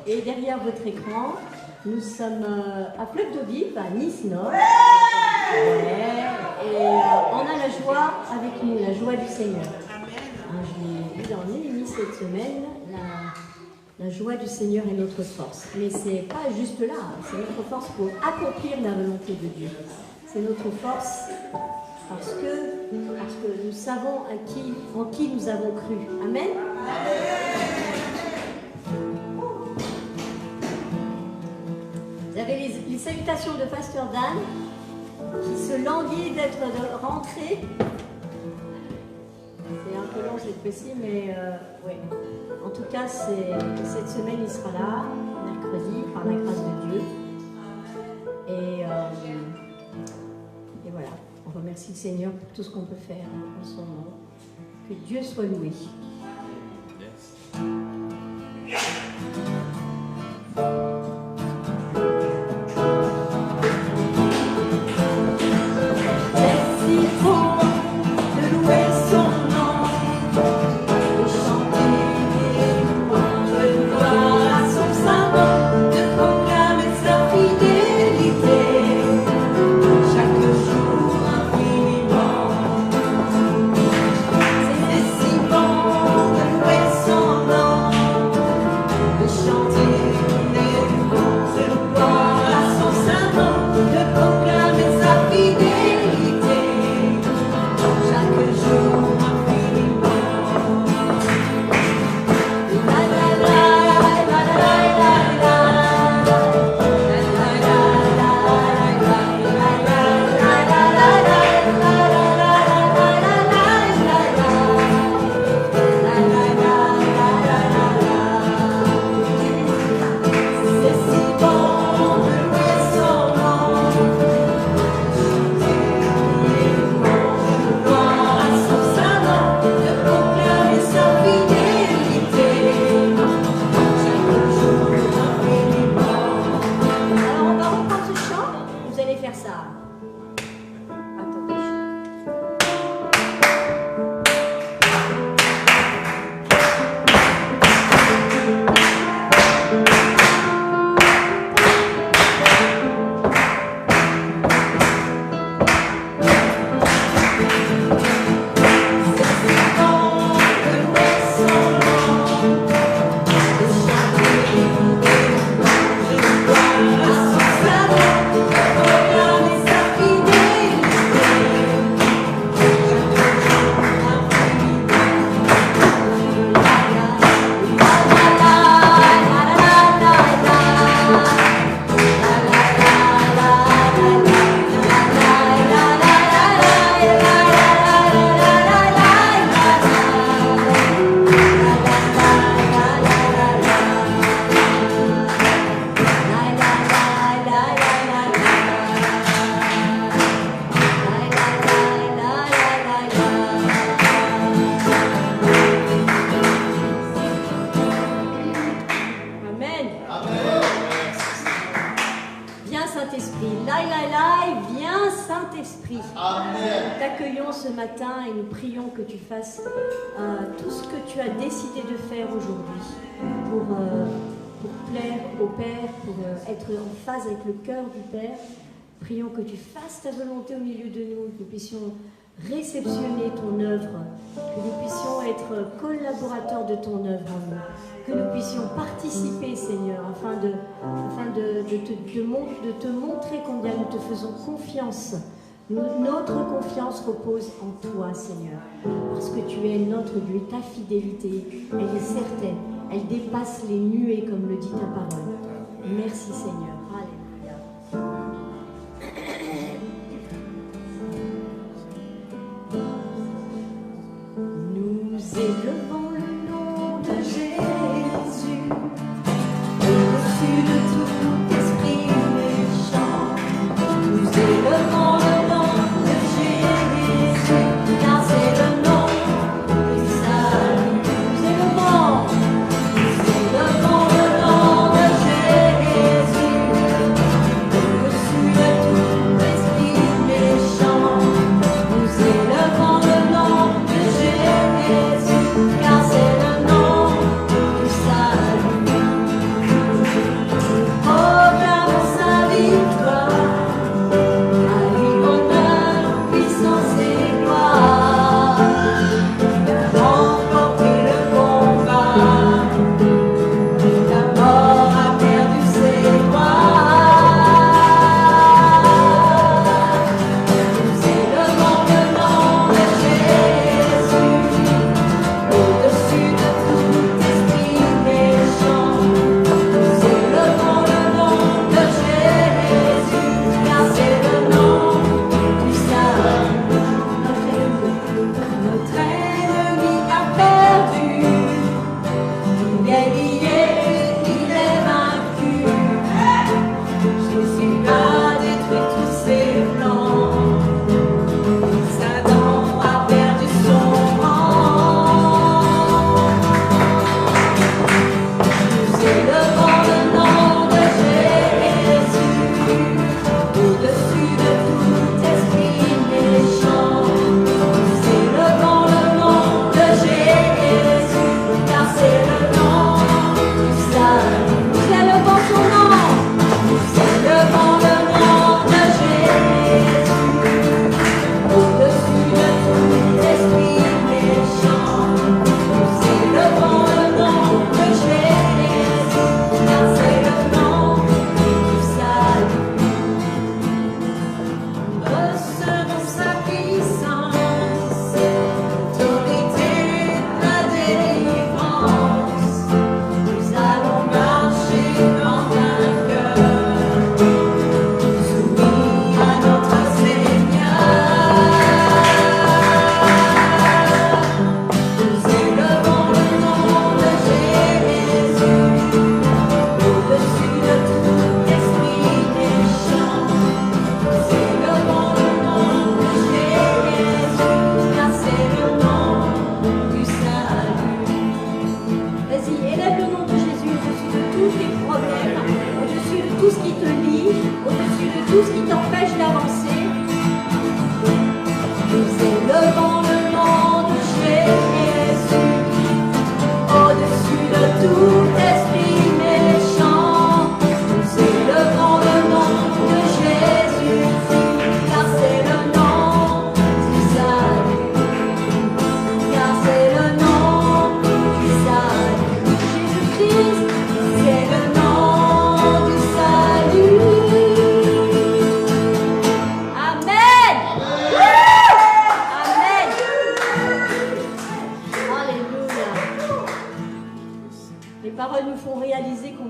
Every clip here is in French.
Et derrière votre écran, nous sommes à Fleuve d'Eau Vive, à Nice Nord. Ouais. Et on a la joie avec nous, la joie du Seigneur. Je l'ai vu dans Néhémie cette semaine, la joie du Seigneur est notre force. Mais c'est pas juste là, c'est notre force pour accomplir la volonté de Dieu. C'est notre force parce que nous savons en qui nous avons cru. Amen. Vous avez les salutations de Pasteur Dan qui se languit d'être rentré. C'est un peu long cette fois-ci, mais ouais. En tout cas, cette semaine, il sera là, mercredi, par la grâce de Dieu. Et voilà, on remercie le Seigneur pour tout ce qu'on peut faire en son nom. Que Dieu soit loué. Tout ce que tu as décidé de faire aujourd'hui pour plaire au Père, pour être en phase avec le cœur du Père. Prions que tu fasses ta volonté au milieu de nous, que nous puissions réceptionner ton œuvre, que nous puissions être collaborateurs de ton œuvre en nous, que nous puissions participer, Seigneur, afin de te montrer combien nous te faisons confiance. Notre confiance repose en toi, Seigneur, parce que tu es notre Dieu. Ta fidélité, elle est certaine, elle dépasse les nuées, comme le dit ta parole. Merci, Seigneur. Alléluia. Nous élevons le nom de Jésus, au-dessus de tout esprit méchant. Nous élevons le nom de Jésus, car c'est le nom du salut. Nous élevons le nom de Jésus.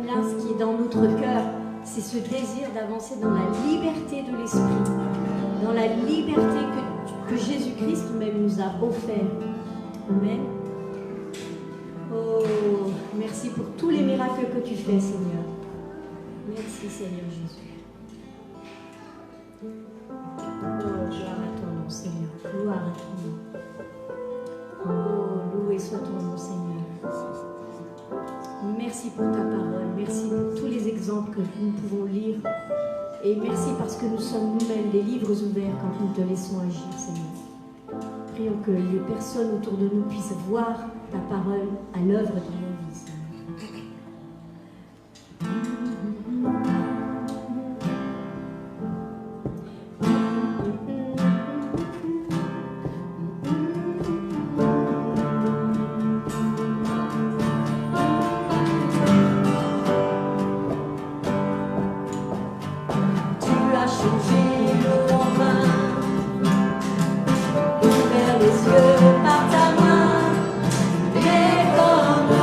là, ce qui est dans notre cœur, c'est ce désir d'avancer dans la liberté de l'esprit, dans la liberté que Jésus-Christ même nous a offert. Amen. Oh, merci pour tous les miracles que tu fais, Seigneur. Merci, Seigneur Jésus. Oh, gloire à ton nom, Seigneur. Gloire à ton nom. Oh, loué soit ton nom, Seigneur. Merci pour ta parole. Merci pour tous les exemples que nous pouvons lire. Et merci parce que nous sommes nous-mêmes des livres ouverts quand nous te laissons agir, Seigneur. Prions que les personnes autour de nous puissent voir ta parole à l'œuvre dans nos vies, Seigneur. Par ta main, et comme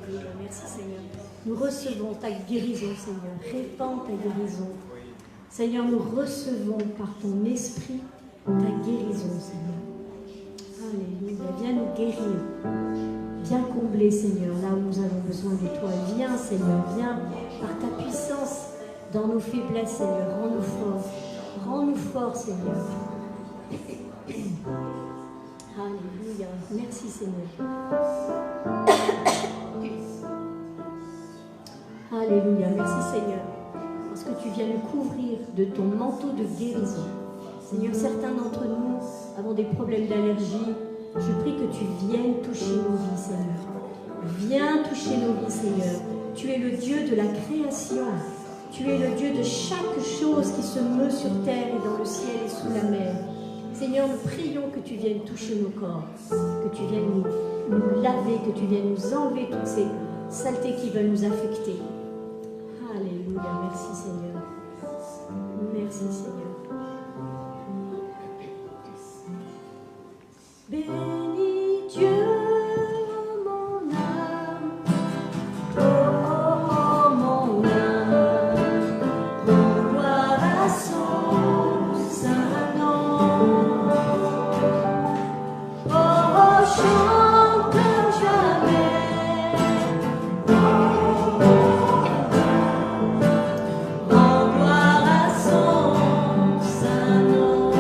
Alléluia. Merci Seigneur. Nous recevons ta guérison, Seigneur. Répands ta guérison. Seigneur, nous recevons par ton esprit ta guérison, Seigneur. Alléluia. Viens nous guérir. Viens combler, Seigneur, là où nous avons besoin de toi. Viens, Seigneur, viens par ta puissance dans nos faiblesses, Seigneur. Rends-nous forts. Rends-nous forts, Seigneur. Alléluia. Merci, Seigneur. Alléluia. Merci, Seigneur. Parce que tu viens nous couvrir de ton manteau de guérison. Seigneur, certains d'entre nous avons des problèmes d'allergie. Je prie que tu viennes toucher nos vies, Seigneur. Viens toucher nos vies, Seigneur. Tu es le Dieu de la création. Tu es le Dieu de chaque chose qui se meut sur terre et dans le ciel et sous la mer. Seigneur, nous prions que tu viennes toucher nos corps, que tu viennes nous laver, que tu viennes nous enlever toutes ces saletés qui veulent nous affecter. Alléluia. Merci, Seigneur. Merci, Seigneur. Bénis Dieu, mon âme, oh, mon âme, rends gloire à son saint nom. Oh, chante jamais, rends gloire à son saint nom.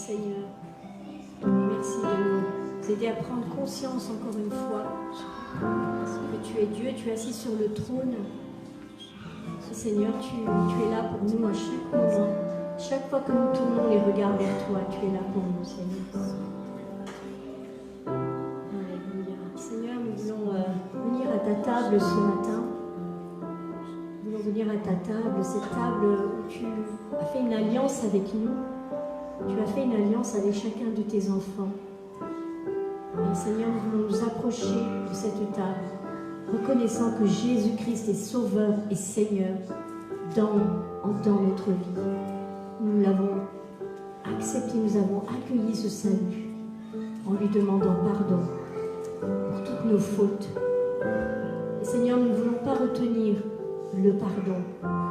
Seigneur. Merci de nous aider à prendre conscience encore une fois que tu es Dieu, tu es assis sur le trône. Seigneur, tu es là pour nous à chaque moment. Chaque fois que nous tournons les regards vers toi, tu es là pour nous, Seigneur. Alléluia. Seigneur, nous voulons venir à ta table ce matin. Nous voulons venir à ta table, cette table où tu as fait une alliance avec nous. Tu as fait une alliance avec chacun de tes enfants. Et Seigneur, nous voulons nous approcher de cette table, reconnaissant que Jésus-Christ est Sauveur et Seigneur dans notre vie. Nous l'avons accepté, nous avons accueilli ce salut en lui demandant pardon pour toutes nos fautes. Et Seigneur, nous ne voulons pas retenir le pardon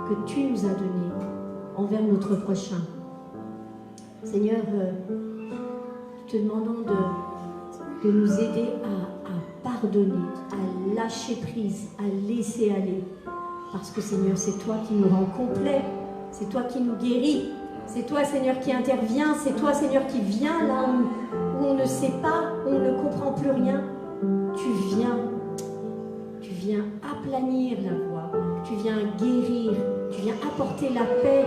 que tu nous as donné envers notre prochain. Seigneur, nous te demandons de nous aider à pardonner, à lâcher prise, à laisser aller. Parce que Seigneur, c'est toi qui nous rends complets, c'est toi qui nous guéris, c'est toi Seigneur qui intervient, c'est toi Seigneur qui vient là où on ne sait pas, où on ne comprend plus rien. Tu viens aplanir la voie, tu viens guérir, tu viens apporter la paix,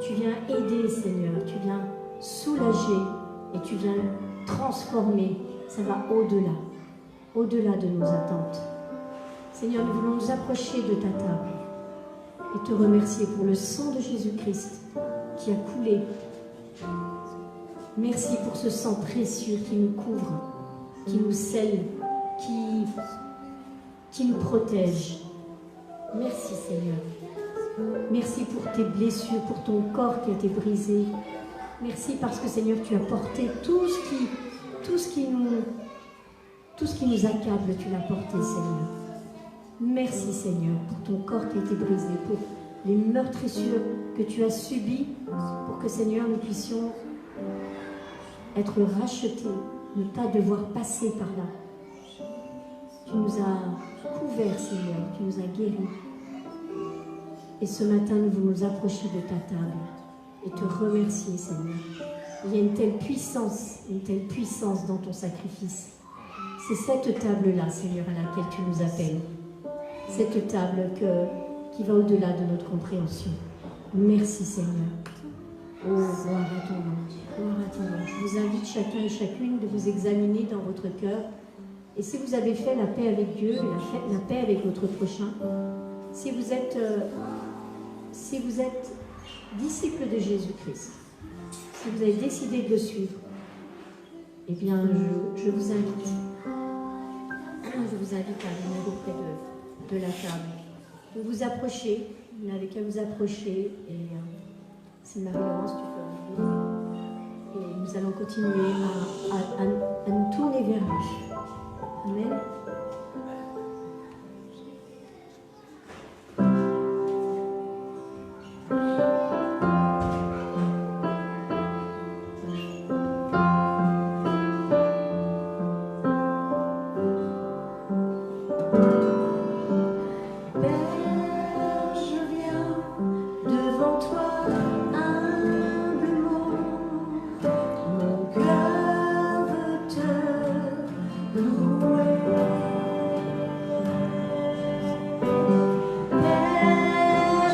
tu viens aider Seigneur, tu viens soulager et tu viens transformer. Ça va au-delà de nos attentes. Seigneur, nous voulons nous approcher de ta table et te remercier pour le sang de Jésus-Christ qui a coulé. Merci pour ce sang précieux qui nous couvre, qui nous scelle, qui nous protège. Merci Seigneur. Merci pour tes blessures, pour ton corps qui a été brisé. Merci parce que Seigneur, tu as porté tout ce qui nous accable, tu l'as porté Seigneur. Merci Seigneur pour ton corps qui a été brisé, pour les meurtrissures que tu as subies, pour que Seigneur nous puissions être rachetés, ne pas devoir passer par là. Tu nous as couverts Seigneur, tu nous as guéris. Et ce matin nous voulons nous approcher de ta table et te remercier Seigneur. Il y a une telle puissance dans ton sacrifice. C'est cette table-là Seigneur à laquelle tu nous appelles. Cette table qui va au-delà de notre compréhension. Merci Seigneur. Oh, gloire à ton nom. Gloire à ton nom. Je vous invite chacun et chacune de vous examiner dans votre cœur. Et si vous avez fait la paix avec Dieu, la paix avec votre prochain, si vous êtes disciple de Jésus-Christ, si vous avez décidé de le suivre, eh bien, je vous invite à venir auprès de la table. De vous approcher, vous n'avez qu'à vous approcher, et c'est Marie-Laurence, tu peux arriver. Et nous allons continuer à nous tourner vers lui. Amen.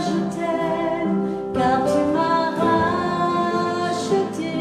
Je t'aime, car tu m'as racheté.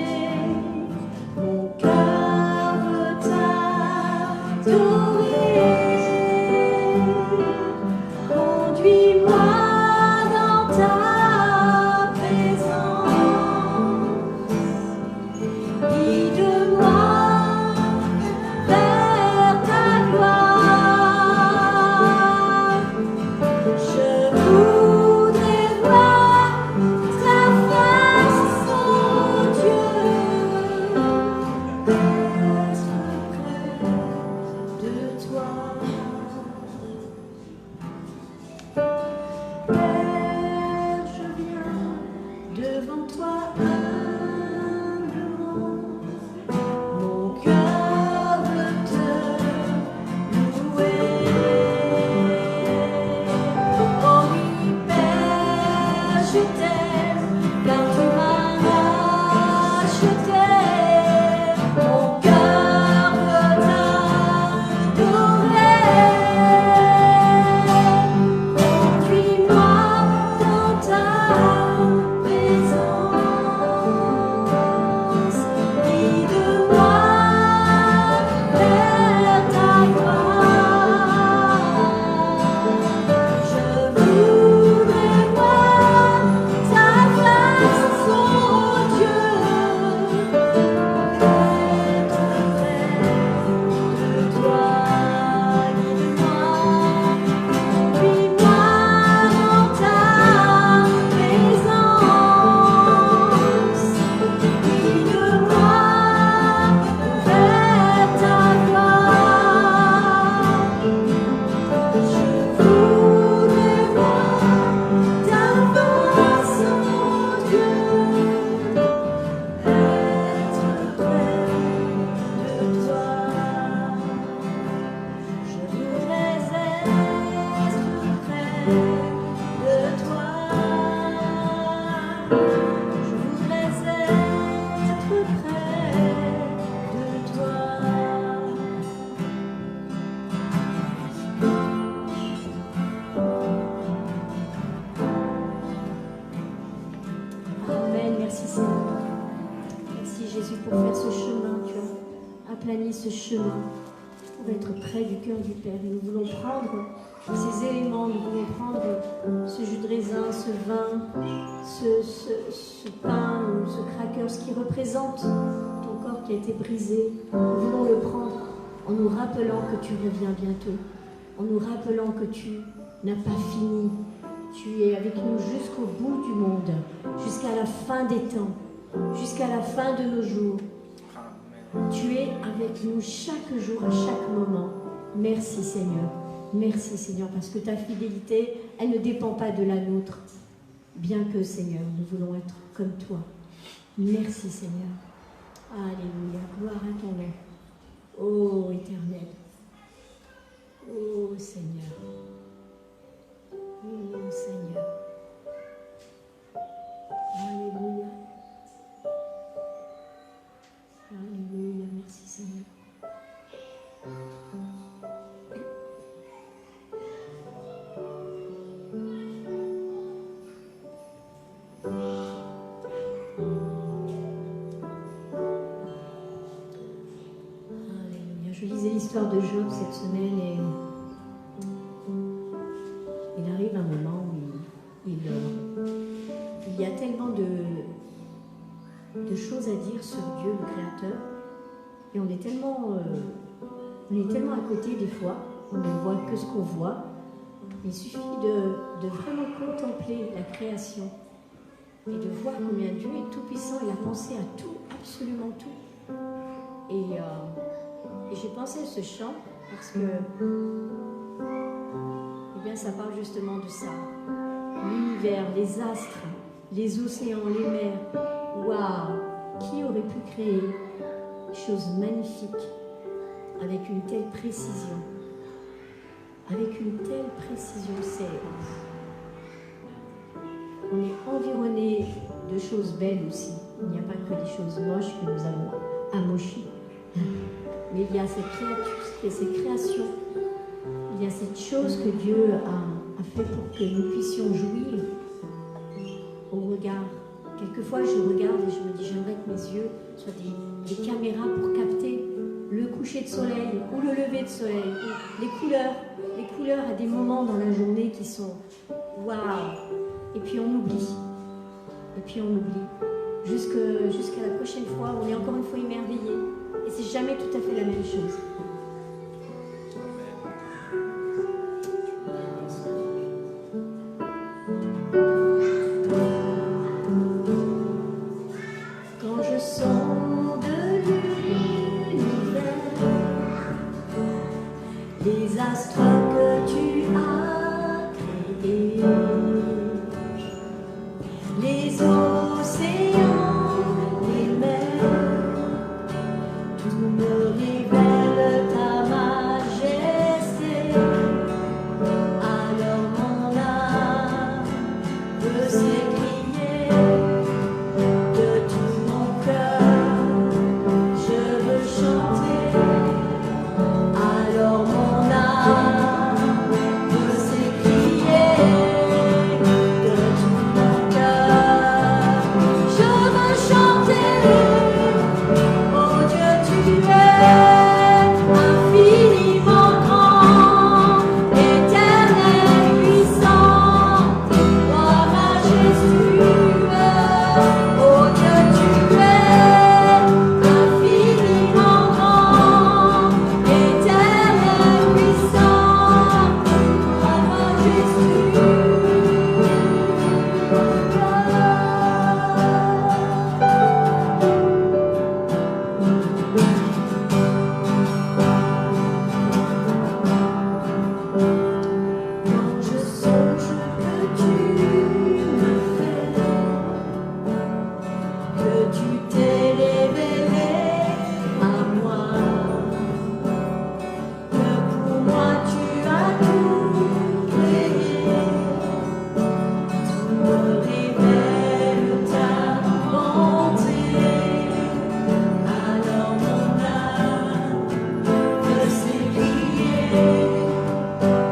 Merci Seigneur. Merci Jésus pour faire ce chemin. Tu as aplani ce chemin pour être près du cœur du Père. Et nous voulons prendre ces éléments, nous voulons prendre ce jus de raisin, ce vin, ce pain ou ce cracker, ce qui représente ton corps qui a été brisé. Nous voulons le prendre en nous rappelant que tu reviens bientôt, en nous rappelant que tu n'as pas fini. Tu es avec nous jusqu'au bout du monde, jusqu'à la fin des temps, jusqu'à la fin de nos jours. Tu es avec nous chaque jour, à chaque moment. Merci Seigneur. Merci Seigneur, parce que ta fidélité, elle ne dépend pas de la nôtre. Bien que Seigneur, nous voulons être comme toi. Merci Seigneur. Alléluia. Gloire à ton nom. Ô Éternel. Ô Seigneur. Ô Seigneur. Alléluia. Alléluia. Merci Seigneur. Je lisais l'histoire de Job cette semaine et il arrive un moment où il y a tellement de choses à dire sur Dieu, le Créateur, et on est tellement à côté des fois, on ne voit que ce qu'on voit. Il suffit de vraiment contempler la création et de voir combien Dieu est tout-puissant. Il a pensé à tout, absolument tout. Et j'ai pensé à ce chant parce que ça parle justement de ça. L'univers, les astres, les océans, les mers. Waouh! Qui aurait pu créer des choses magnifiques avec une telle précision? Avec une telle précision, on est environné de choses belles aussi. Il n'y a pas que des choses moches que nous avons amochies. Mais il y a cette créature, ces créations, il y a cette chose que Dieu a fait pour que nous puissions jouir au regard. Quelquefois, je regarde et je me dis, j'aimerais que mes yeux soient des caméras pour capter le coucher de soleil ou le lever de soleil, ou les couleurs à des moments dans la journée qui sont waouh. Et puis on oublie. Jusqu'à la prochaine fois, on est encore une fois émerveillé. Et c'est jamais tout à fait la même chose. Quand je sonde l'univers, les astres que tu as créés, les océans, les mers, tout me révèle ta majesté. Alors mon âme veut s'écrier de tout mon cœur, je veux chanter. Alors mon âme veut s'écrier de tout mon cœur, je veux chanter. Oh Dieu, tu es infiniment grand, éternel, puissant, roi majestueux. Oh Dieu, tu es infiniment grand, éternel, puissant, roi majestueux. Quand je songe que tu me fais, que tu t'es révélé à moi, que pour moi tu as tout créé, tout me révèle ta bonté. Alors mon âme veut s'écrier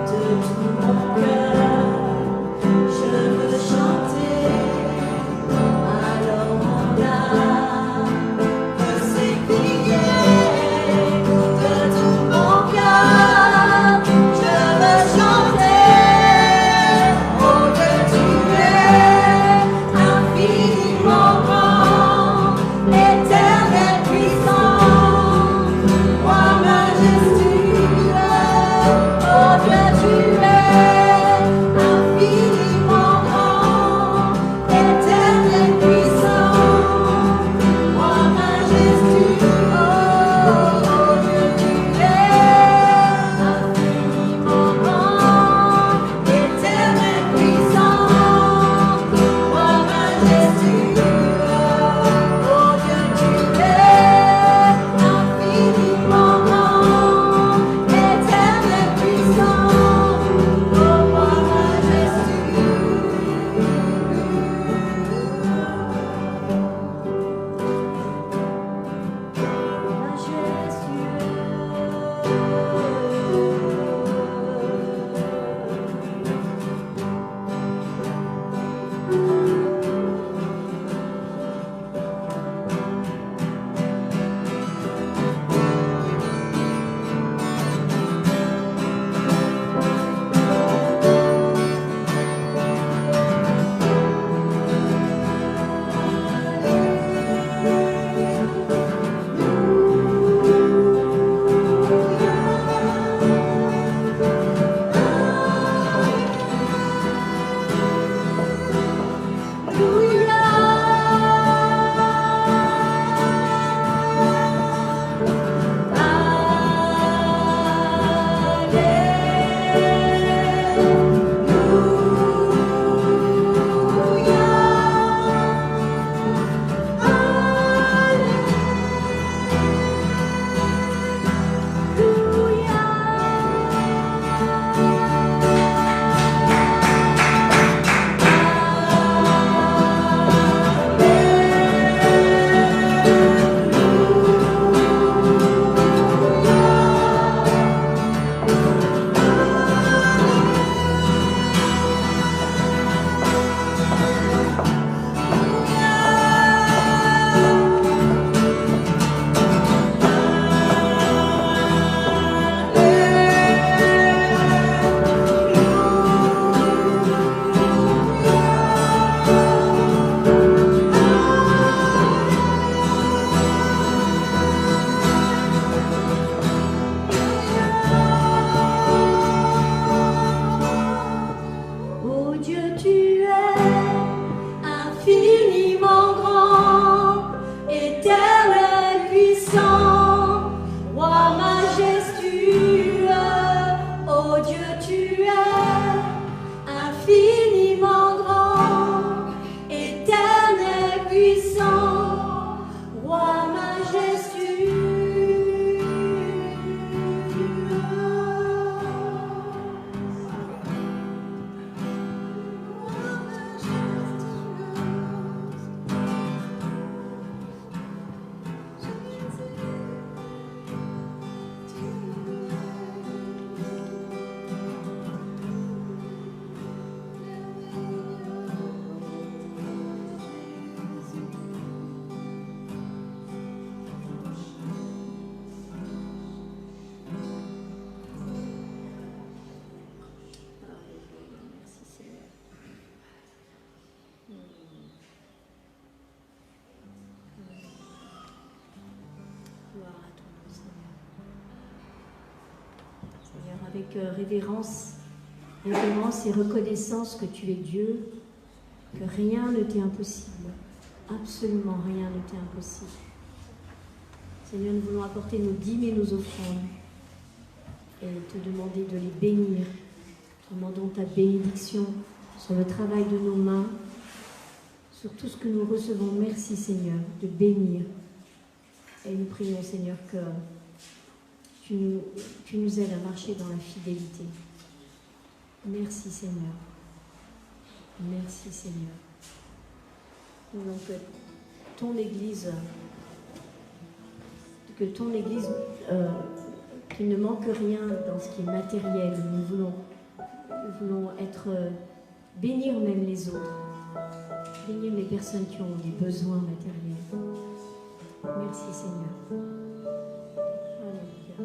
de tout mon cœur, je veux chanter. Alors mon avec révérence et reconnaissance que tu es Dieu, que rien ne t'est impossible, absolument rien ne t'est impossible. Seigneur, nous voulons apporter nos dîmes et nos offrandes et te demander de les bénir. Nous demandons ta bénédiction sur le travail de nos mains, sur tout ce que nous recevons. Merci Seigneur de bénir. Et nous prions Seigneur que tu nous aides à marcher dans la fidélité. Merci Seigneur. Merci Seigneur. Nous voulons que ton Église qu'il ne manque rien dans ce qui est matériel. Nous voulons être, bénir même les autres, bénir les personnes qui ont des besoins matériels. Merci Seigneur. Alléluia.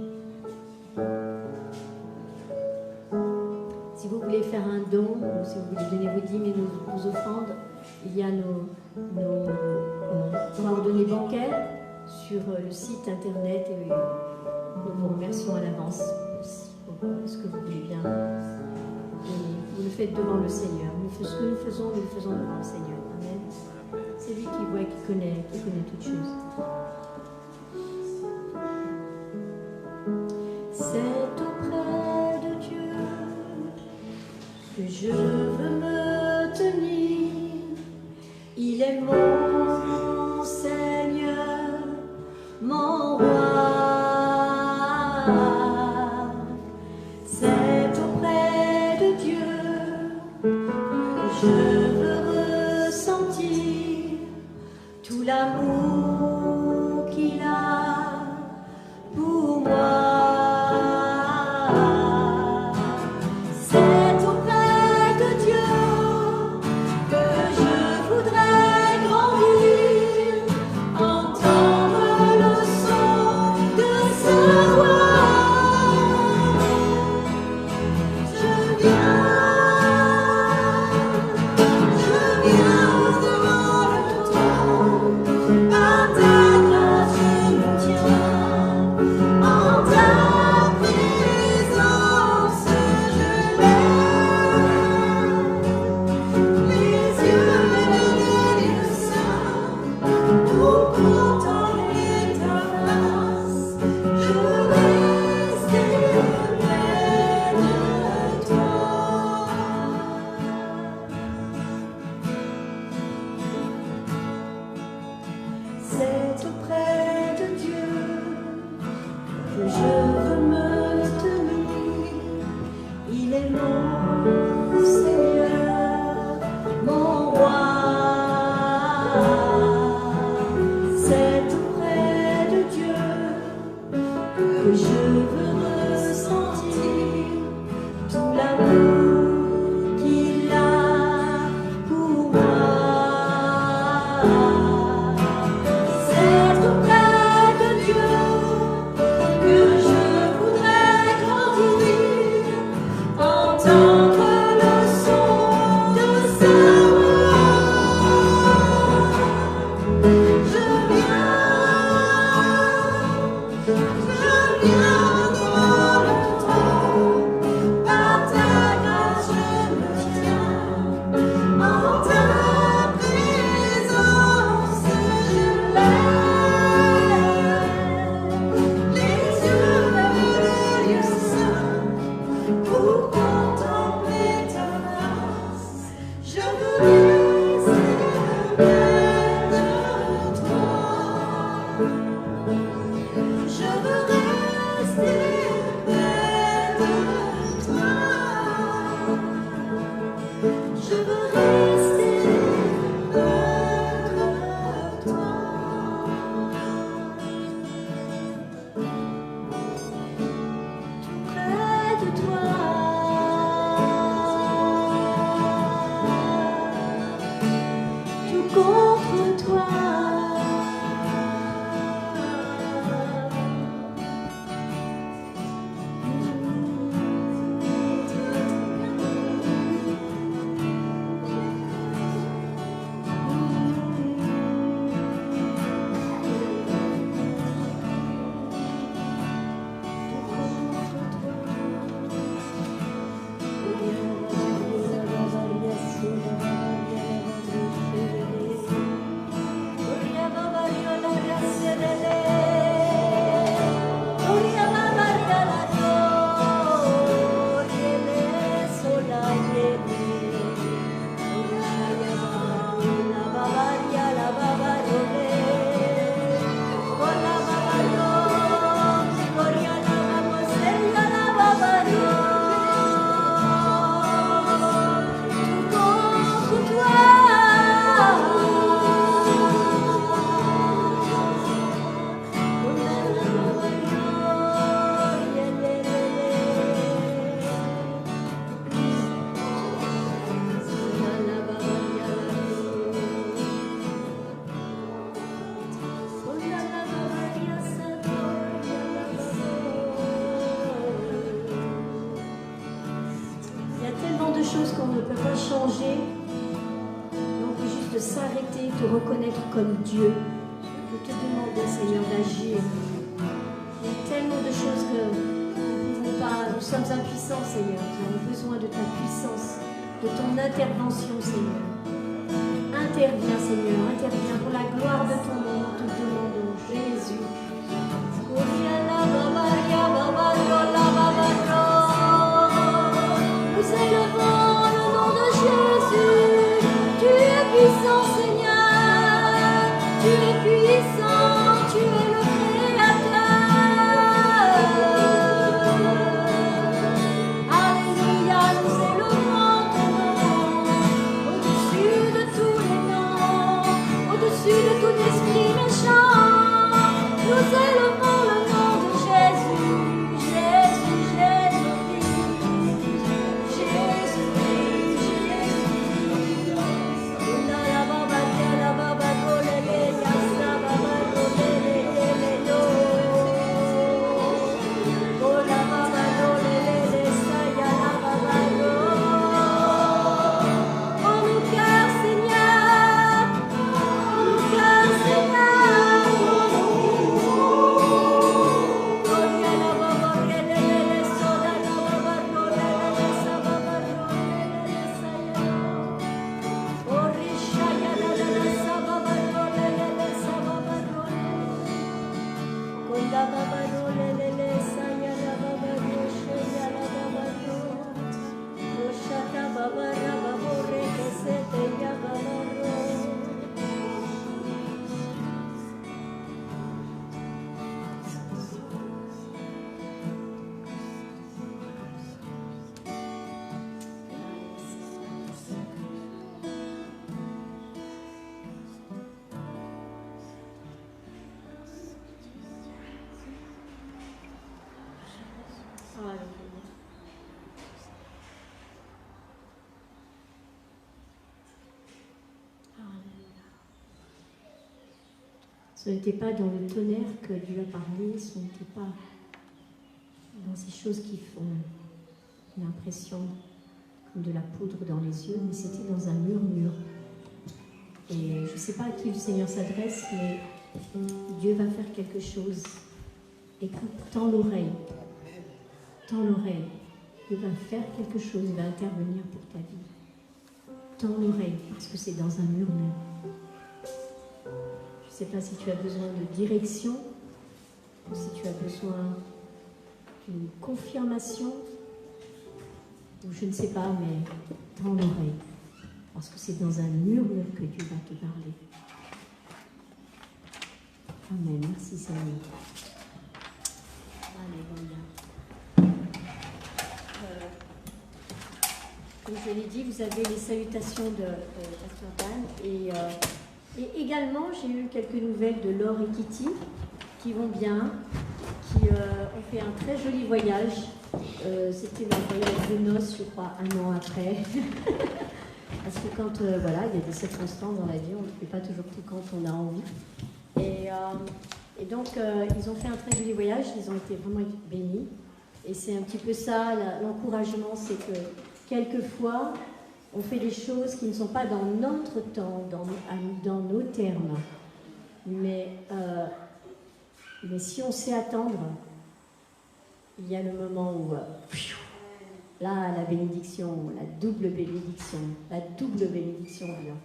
Si vous voulez faire un don, ou si vous voulez donner vos dîmes et vos offrandes, il y a nos coordonnées bancaires sur le site internet et nous vous remercions à l'avance pour ce que vous voulez bien donner. Vous le faites devant le Seigneur. Ce que nous le faisons devant le Seigneur. Amen. C'est lui qui voit et qui connaît toutes choses. C'est auprès de Dieu que je veux me tenir. Il est mon Seigneur, mon roi. C'est auprès de Dieu que je veux ressentir tout l'amour qu'il a pour moi. À ta grâce. ne peut pas changer. On peut juste s'arrêter, te reconnaître comme Dieu. Je te demander, Seigneur, d'agir. Il y a tellement de choses que nous sommes impuissants, Seigneur. Nous avons besoin de ta puissance, de ton intervention, Seigneur. Interviens, Seigneur, interviens pour la gloire de ton nom. Nous te demandons, Jésus. Nous élevons le nom de Jésus. Tu es puissant, Seigneur. Tu es puissant. Tu es le Créateur. Alléluia, nous élevons ton nom au-dessus de tous les noms, au-dessus de tout esprit méchant. Nous élevons le nom de Jésus. Jésus, Ce n'était pas dans le tonnerre que Dieu a parlé, ce n'était pas dans ces choses qui font l'impression comme de la poudre dans les yeux, mais c'était dans un murmure. Et je ne sais pas à qui le Seigneur s'adresse, mais Dieu va faire quelque chose. Écoute, tends l'oreille. Tends l'oreille. Dieu va faire quelque chose, il va intervenir pour ta vie. Tends l'oreille, parce que c'est dans un murmure. Je ne sais pas si tu as besoin de direction, ou si tu as besoin d'une confirmation, ou je ne sais pas, mais tends l'oreille, parce que c'est dans un murmure que Dieu va te parler. Amen. Merci Seigneur. Alléluia. Comme je l'ai dit, vous avez les salutations de Pasteur Dan et également j'ai eu quelques nouvelles de Laure et Kitty qui vont bien, qui ont fait un très joli voyage. C'était leur voyage de noces, je crois, 1 an après. Parce que quand voilà, il y a des circonstances dans la vie, on ne fait pas toujours tout quand on a envie. Et donc, ils ont fait un très joli voyage, ils ont été vraiment bénis. Et c'est un petit peu ça, l'encouragement, c'est que quelquefois, on fait des choses qui ne sont pas dans notre temps, dans nos termes. Mais si on sait attendre, il y a le moment où, là, la bénédiction, la double bénédiction vient.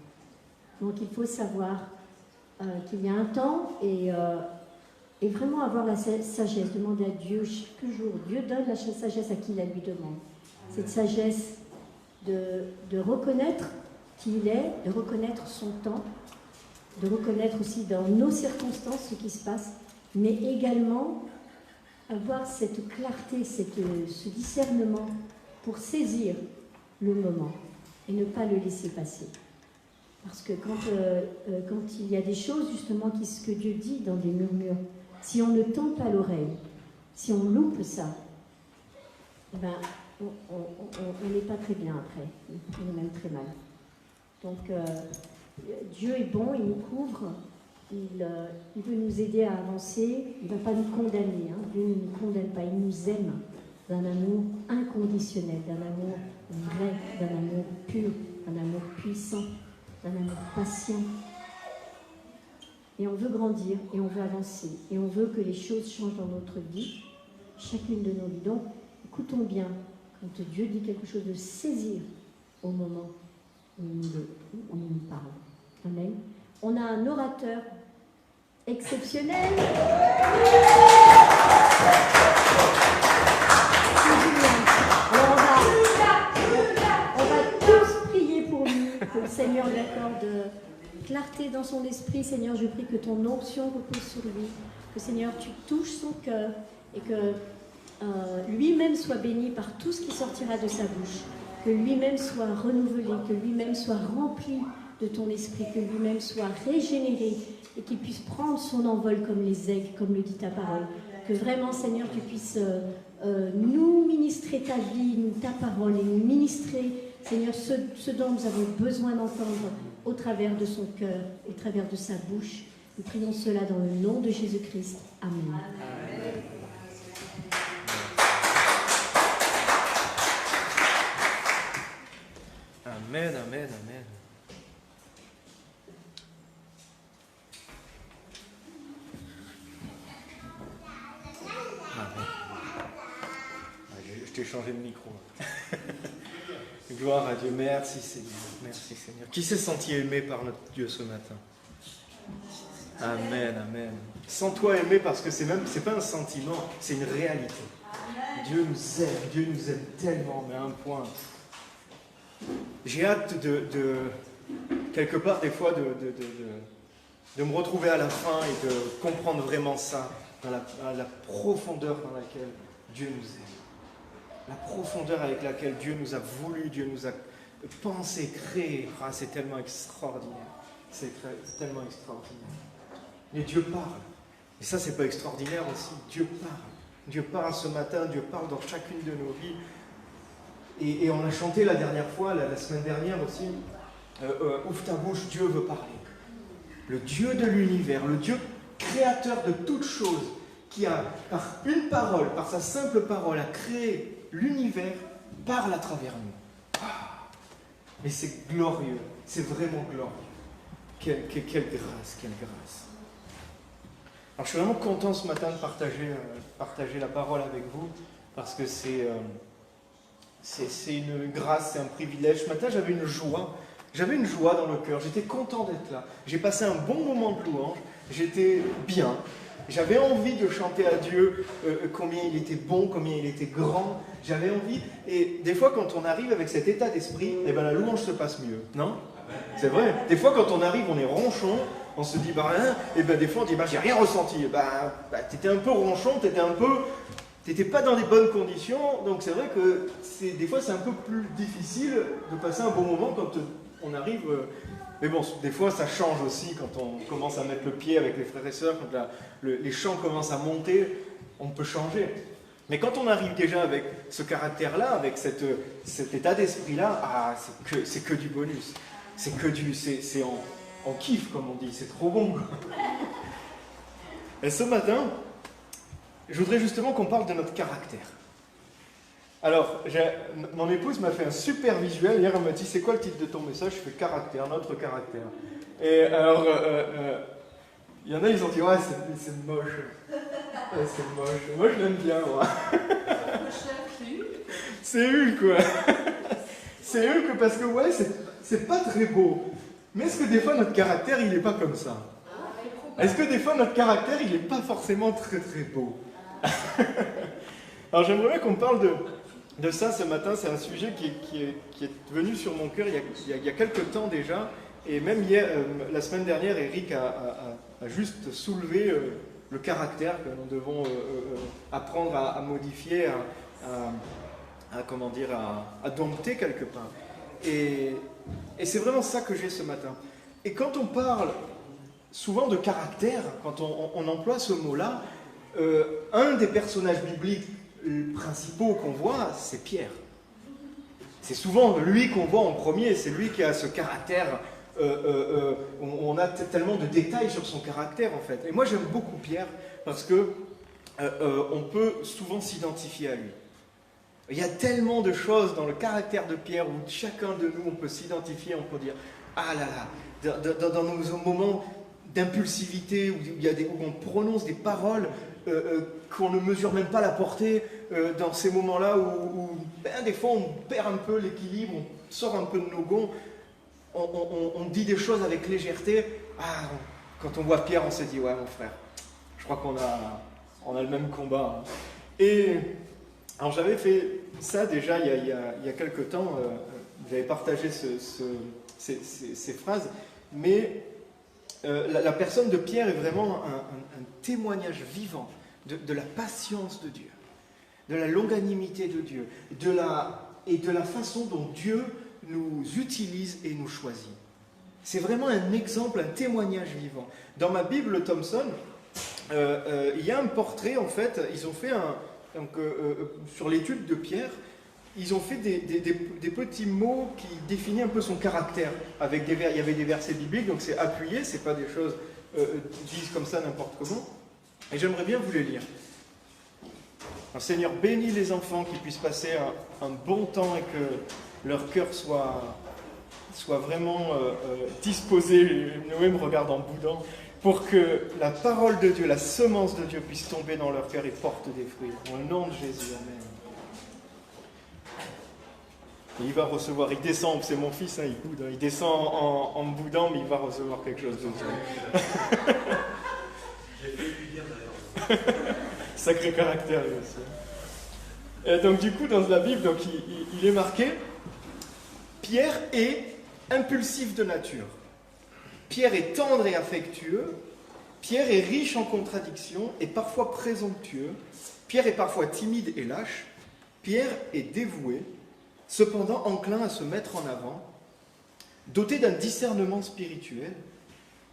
Donc, il faut savoir qu'il y a un temps et vraiment avoir la sagesse, demander à Dieu chaque jour. Dieu donne la sagesse à qui la lui demande. Cette sagesse de reconnaître qui il est, de reconnaître son temps, de reconnaître aussi dans nos circonstances ce qui se passe, mais également avoir cette clarté, ce discernement pour saisir le moment et ne pas le laisser passer. Parce que quand il y a des choses justement que Dieu dit dans des murmures, si on ne tend pas l'oreille, si on loupe ça, ben, on n'est pas très bien après, on est même très mal. Donc Dieu est bon, il nous couvre, il veut nous aider à avancer, il ne va pas nous condamner, hein. Dieu ne nous condamne pas, il nous aime. d'un amour inconditionnel, d'un amour vrai, d'un amour pur, d'un amour puissant, d'un amour patient. Et on veut grandir, et on veut avancer, et on veut que les choses changent dans notre vie, chacune de nos vies. Donc, écoutons bien, quand Dieu dit quelque chose, de saisir au moment où il nous parle. Amen. On a un orateur exceptionnel. Alors on va tous prier pour lui, que le Seigneur lui accorde clarté dans son esprit. Seigneur, je prie que ton onction repose sur lui, que Seigneur, tu touches son cœur et que lui-même soit béni par tout ce qui sortira de sa bouche, que lui-même soit renouvelé, que lui-même soit rempli de ton esprit, que lui-même soit régénéré et qu'il puisse prendre son envol comme les aigles, comme le dit ta parole. Que vraiment, Seigneur, tu puisses nous ministrer ta vie, ta parole et nous ministrer, Seigneur, ce dont nous avons besoin d'entendre au travers de son cœur et au travers de sa bouche. Nous prions cela dans le nom de Jésus-Christ. Amen. Amen, amen, amen. Je t'ai changé de micro. Gloire à Dieu. Merci Seigneur. Merci Seigneur. Qui s'est senti aimé par notre Dieu ce matin? Amen, amen. Sens-toi aimé parce que c'est pas un sentiment, c'est une réalité. Dieu nous aime tellement, mais à un point. J'ai hâte de quelque part des fois de me retrouver à la fin et de comprendre vraiment ça, dans la profondeur dans laquelle Dieu nous aime. La profondeur avec laquelle Dieu nous a voulu, Dieu nous a pensé, créé. Ah, c'est tellement extraordinaire. C'est tellement extraordinaire. Mais Dieu parle. Et ça, c'est pas extraordinaire aussi. Dieu parle. Dieu parle ce matin, Dieu parle dans chacune de nos vies. Et on a chanté la dernière fois, la semaine dernière aussi, ouvre ta bouche, Dieu veut parler. Le Dieu de l'univers, le Dieu créateur de toutes choses, qui a, par une parole, par sa simple parole, a créé l'univers, parle à travers nous. Ah, mais c'est glorieux, c'est vraiment glorieux. Quelle grâce, quelle grâce. Alors je suis vraiment content ce matin de partager la parole avec vous, parce que c'est une grâce, c'est un privilège. Ce matin, j'avais une joie dans le cœur, j'étais content d'être là. J'ai passé un bon moment de louange, j'étais bien. J'avais envie de chanter à Dieu combien il était bon, combien il était grand. J'avais envie, et des fois quand on arrive avec cet état d'esprit, eh ben, la louange se passe mieux, non? C'est vrai, des fois quand on arrive, on est ronchon, on se dit, et ben des fois on dit, j'ai rien ressenti. T'étais un peu ronchon, t'étais pas dans les bonnes conditions, donc c'est vrai que des fois c'est un peu plus difficile de passer un bon moment quand on arrive. Mais bon, des fois ça change aussi quand on commence à mettre le pied avec les frères et sœurs, quand les chants commencent à monter, on peut changer. Mais quand on arrive déjà avec ce caractère-là, avec cet état d'esprit-là, c'est que du bonus. On kiffe, comme on dit, c'est trop bon. Et ce matin, je voudrais justement qu'on parle de notre caractère. Alors, mon épouse m'a fait un super visuel. Hier, elle m'a dit, c'est quoi le titre de ton message? Je fais caractère, notre caractère. Et alors, il y en a, ils ont dit, ouais, c'est moche. Ouais, c'est moche. Moi, je l'aime bien, moi. C'est Hulk, quoi. C'est Hulk parce que, ouais, c'est pas très beau. Mais est-ce que des fois, notre caractère, il n'est pas comme ça? Est-ce que des fois, notre caractère, il n'est pas forcément très, très beau? Alors, j'aimerais qu'on parle de ça ce matin. C'est un sujet qui est venu sur mon cœur il y a quelques temps déjà. Et même hier, la semaine dernière, Eric a juste soulevé le caractère que nous devons apprendre à modifier, à dompter quelque part. Et c'est vraiment ça que j'ai ce matin. Et quand on parle souvent de caractère, quand on emploie ce mot-là, un des personnages bibliques principaux qu'on voit, c'est Pierre. C'est souvent lui qu'on voit en premier, c'est lui qui a ce caractère, on a tellement de détails sur son caractère en fait. Et moi j'aime beaucoup Pierre parce que on peut souvent s'identifier à lui. Il y a tellement de choses dans le caractère de Pierre où chacun de nous, on peut s'identifier, on peut dire « Ah là là !» dans nos moments d'impulsivité, où on prononce des paroles qu'on ne mesure même pas la portée, dans ces moments-là où des fois on perd un peu l'équilibre, on sort un peu de nos gonds, on dit des choses avec légèreté. Ah, quand on voit Pierre, on se dit « Ouais, mon frère, je crois qu'on a le même combat. » Et alors j'avais fait ça déjà il y a quelque temps, j'avais partagé ces phrases, mais la personne de Pierre est vraiment un témoignage vivant de la patience de Dieu, de la longanimité de Dieu, et de la façon dont Dieu nous utilise et nous choisit. C'est vraiment un exemple, un témoignage vivant. Dans ma Bible Thompson, il y a un portrait, en fait, ils ont fait sur l'étude de Pierre, ils ont fait des petits mots qui définissent un peu son caractère. Il y avait des versets bibliques, donc c'est appuyé, c'est pas des choses dites comme ça n'importe comment. Et j'aimerais bien vous les lire. Un Seigneur bénit les enfants qui puissent passer un bon temps et que leur cœur soit vraiment disposé. Noé me regarde en boudant. Pour que la parole de Dieu, la semence de Dieu puisse tomber dans leur cœur et porte des fruits. Au nom de Jésus, amen. Et il va recevoir, il descend, c'est mon fils, il boude, il descend en boudant, mais il va recevoir quelque chose de Dieu. J'ai fait lui dire d'ailleurs. Sacré caractère, lui aussi. Et donc du coup, dans la Bible, donc, il est marqué, Pierre est impulsif de nature. Pierre est tendre et affectueux. Pierre est riche en contradictions et parfois présomptueux. Pierre est parfois timide et lâche. Pierre est dévoué, cependant enclin à se mettre en avant, doté d'un discernement spirituel.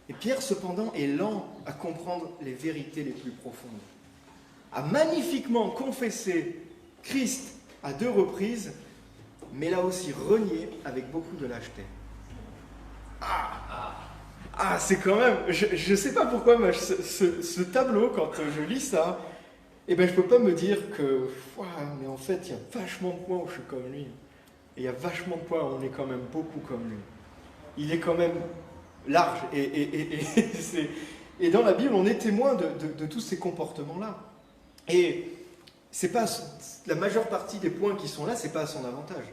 Et Pierre, cependant, est lent à comprendre les vérités les plus profondes. A magnifiquement confessé Christ à 2 reprises, mais l'a aussi renié avec beaucoup de lâcheté. C'est quand même... Je ne sais pas pourquoi, mais ce tableau, quand je lis ça, je ne peux pas me dire que... mais en fait, il y a vachement de points où je suis comme lui. Et il y a vachement de points où on est quand même beaucoup comme lui. Il est quand même large. Et dans la Bible, on est témoin de tous ces comportements-là. Et c'est pas la majeure partie des points qui sont là, c'est pas à son avantage.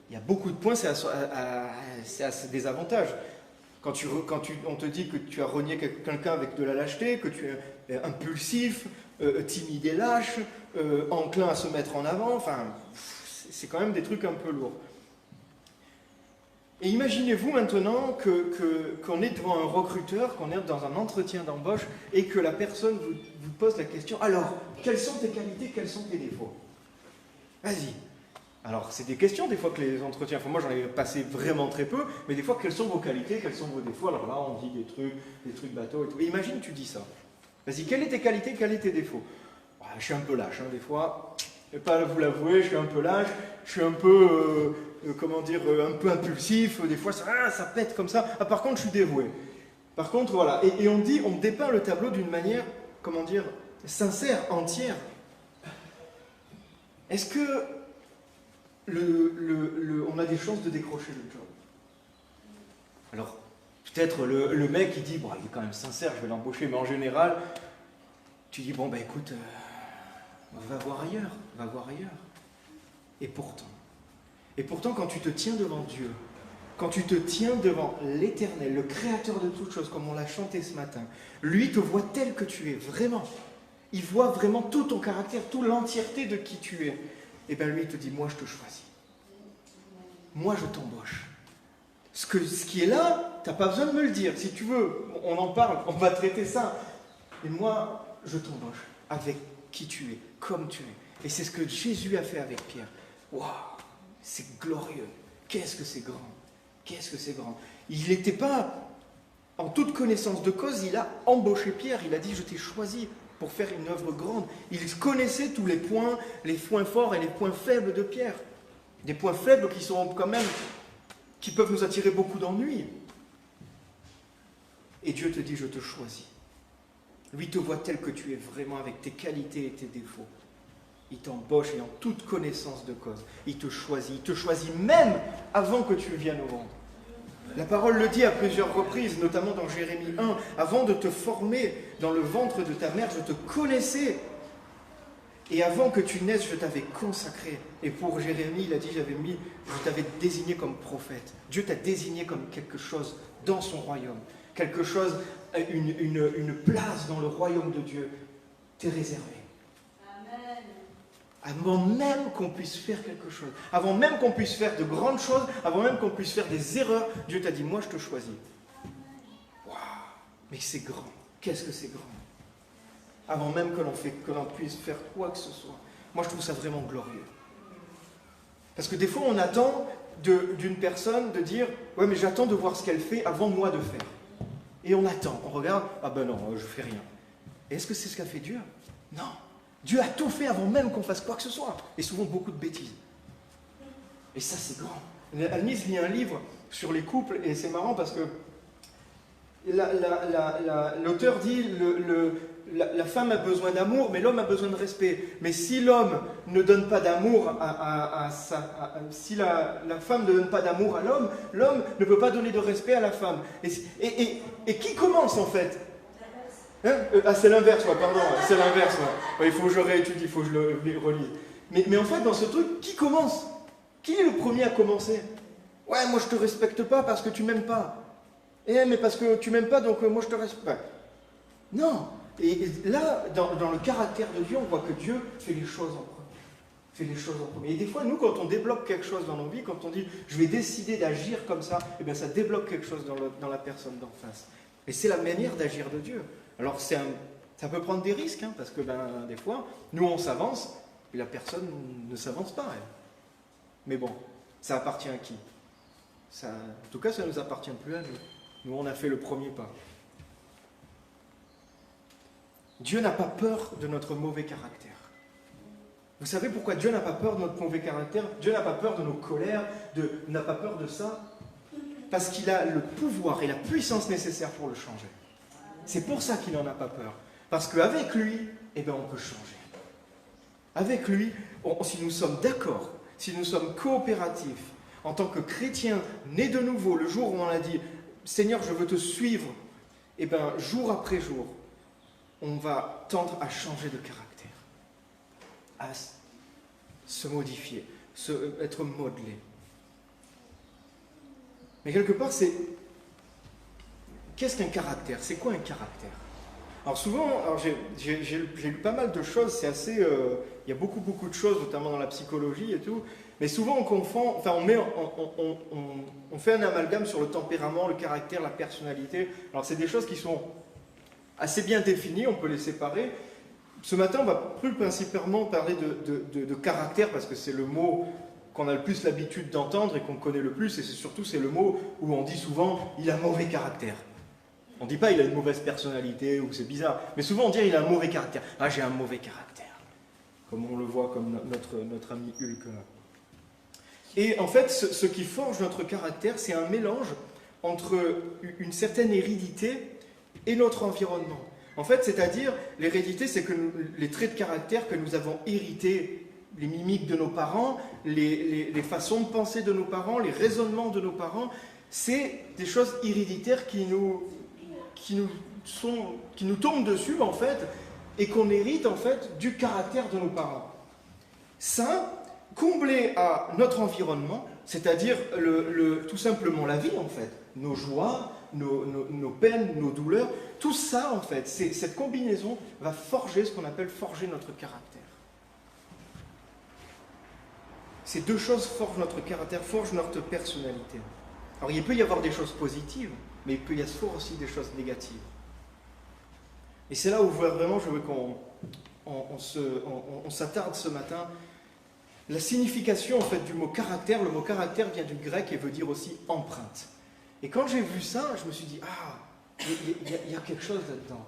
Il y a beaucoup de points, c'est à ses désavantages. Quand on te dit que tu as renié quelqu'un avec de la lâcheté, que tu es impulsif, timide et lâche, enclin à se mettre en avant, c'est quand même des trucs un peu lourds. Et imaginez-vous maintenant qu'on est devant un recruteur, qu'on est dans un entretien d'embauche et que la personne vous pose la question « Alors, quelles sont tes qualités, quels sont tes défauts ?» Vas-y. Alors, c'est des questions des fois que les entretiens... moi, j'en ai passé vraiment très peu, mais des fois, quelles sont vos qualités, quels sont vos défauts? Alors là, on dit des trucs bateaux et tout. Et imagine, tu dis ça. Vas-y, quelles sont tes qualités, quels sont tes défauts? Je suis un peu lâche, des fois. Je ne vais pas vous l'avouer, je suis un peu lâche, je suis un peu... un peu impulsif, des fois ça pète comme ça. Par contre, je suis dévoué. Par contre, voilà. Et on dépeint le tableau d'une manière, sincère, entière. Est-ce que on a des chances de décrocher le job? Alors, peut-être le mec il dit, il est quand même sincère, je vais l'embaucher, mais en général, tu dis, écoute, va voir ailleurs. Et pourtant, quand tu te tiens devant Dieu, quand tu te tiens devant l'Éternel, le Créateur de toutes choses, comme on l'a chanté ce matin, lui te voit tel que tu es, vraiment. Il voit vraiment tout ton caractère, toute l'entièreté de qui tu es. Et bien lui, il te dit, moi je te choisis. Moi je t'embauche. Ce qui est là, tu n'as pas besoin de me le dire. Si tu veux, on en parle, on va traiter ça. Et moi, je t'embauche avec qui tu es, comme tu es. Et c'est ce que Jésus a fait avec Pierre. Waouh, c'est glorieux. Qu'est-ce que c'est grand. Qu'est-ce que c'est grand. Il n'était pas en toute connaissance de cause, il a embauché Pierre. Il a dit, je t'ai choisi pour faire une œuvre grande. Il connaissait tous les points forts et les points faibles de Pierre. Des points faibles qui sont quand même, qui peuvent nous attirer beaucoup d'ennuis. Et Dieu te dit, je te choisis. Lui te voit tel que tu es vraiment, avec tes qualités et tes défauts. Il t'embauche et en toute connaissance de cause. Il te choisit même avant que tu viennes au monde. La parole le dit à plusieurs reprises, notamment dans Jérémie 1. Avant de te former dans le ventre de ta mère, je te connaissais. Et avant que tu naisses, je t'avais consacré. Et pour Jérémie, il a dit, je t'avais désigné comme prophète. Dieu t'a désigné comme quelque chose dans son royaume. Quelque chose, une place dans le royaume de Dieu t'est réservée. Avant même qu'on puisse faire quelque chose, avant même qu'on puisse faire de grandes choses, avant même qu'on puisse faire des erreurs, Dieu t'a dit, moi je te choisis. Waouh, mais c'est grand. Qu'est-ce que c'est grand? Avant même que l'on puisse faire quoi que ce soit. Moi je trouve ça vraiment glorieux. Parce que des fois on attend d'une personne de dire, ouais mais j'attends de voir ce qu'elle fait avant moi de faire. Et on attend, on regarde, ah ben non, je fais rien. Et est-ce que c'est ce qu'a fait Dieu? Non. Dieu a tout fait avant même qu'on fasse quoi que ce soit. Et souvent beaucoup de bêtises. Et ça, c'est grand. Almise lit un livre sur les couples, et c'est marrant parce que l'auteur dit la femme a besoin d'amour, mais l'homme a besoin de respect. Mais si l'homme ne donne pas d'amour si la femme ne donne pas d'amour à l'homme, l'homme ne peut pas donner de respect à la femme. Et qui commence en fait? C'est l'inverse, pardon, c'est l'inverse. Ouais, il faut que je réétudie, il faut que je le relise. Mais en fait, dans ce truc, qui commence? Qui est le premier à commencer? Ouais, moi je te respecte pas parce que tu m'aimes pas. Mais parce que tu m'aimes pas, donc moi je te respecte. Non. Et là, dans le caractère de Dieu, on voit que Dieu fait les choses en premier. Et des fois, nous, quand on débloque quelque chose dans nos vies, quand on dit je vais décider d'agir comme ça, eh bien ça débloque quelque chose dans la personne d'en face. Et c'est la manière d'agir de Dieu. Alors ça peut prendre des risques, parce que des fois, nous on s'avance, et la personne ne s'avance pas, elle. Mais bon, ça appartient à qui? En tout cas, ça ne nous appartient plus à nous. Nous, on a fait le premier pas. Dieu n'a pas peur de notre mauvais caractère. Vous savez pourquoi Dieu n'a pas peur de notre mauvais caractère? Dieu n'a pas peur de nos colères, n'a pas peur de ça? Parce qu'il a le pouvoir et la puissance nécessaire pour le changer. C'est pour ça qu'il n'en a pas peur. Parce qu'avec lui, on peut changer. Avec lui, si nous sommes d'accord, si nous sommes coopératifs, en tant que chrétiens, nés de nouveau, le jour où on a dit « Seigneur, je veux te suivre », jour après jour, on va tendre à changer de caractère, à se modifier, être modelé. Mais quelque part, qu'est-ce qu'un caractère? C'est quoi un caractère? Alors souvent, j'ai lu pas mal de choses, c'est assez... il y a beaucoup de choses, notamment dans la psychologie et tout, mais souvent on confond, on fait un amalgame sur le tempérament, le caractère, la personnalité. Alors c'est des choses qui sont assez bien définies, on peut les séparer. Ce matin, on va plus principalement parler de caractère, parce que c'est le mot qu'on a le plus l'habitude d'entendre et qu'on connaît le plus, et c'est le mot où on dit souvent « il a mauvais caractère ». On ne dit pas « il a une mauvaise personnalité » ou « c'est bizarre », mais souvent on dit « il a un mauvais caractère ». « Ah, j'ai un mauvais caractère », comme on le voit comme notre ami Hulk là. Et en fait, ce qui forge notre caractère, c'est un mélange entre une certaine hérédité et notre environnement. En fait, c'est-à-dire, l'hérédité, c'est que les traits de caractère que nous avons hérités, les mimiques de nos parents, les façons de penser de nos parents, les raisonnements de nos parents, c'est des choses héréditaires qui nous tombent dessus, en fait, et qu'on hérite, en fait, du caractère de nos parents. Ça, comblé à notre environnement, c'est-à-dire tout simplement la vie, en fait, nos joies, nos peines, nos douleurs, tout ça, en fait, cette combinaison va forger ce qu'on appelle forger notre caractère. Ces deux choses forgent notre caractère, forgent notre personnalité. Alors, il peut y avoir des choses positives, mais il peut y avoir aussi des choses négatives. Et c'est là où vraiment je veux qu'on s'attarde ce matin. La signification, en fait, du mot caractère, le mot caractère vient du grec et veut dire aussi empreinte. Et quand j'ai vu ça, je me suis dit, il y a quelque chose là-dedans.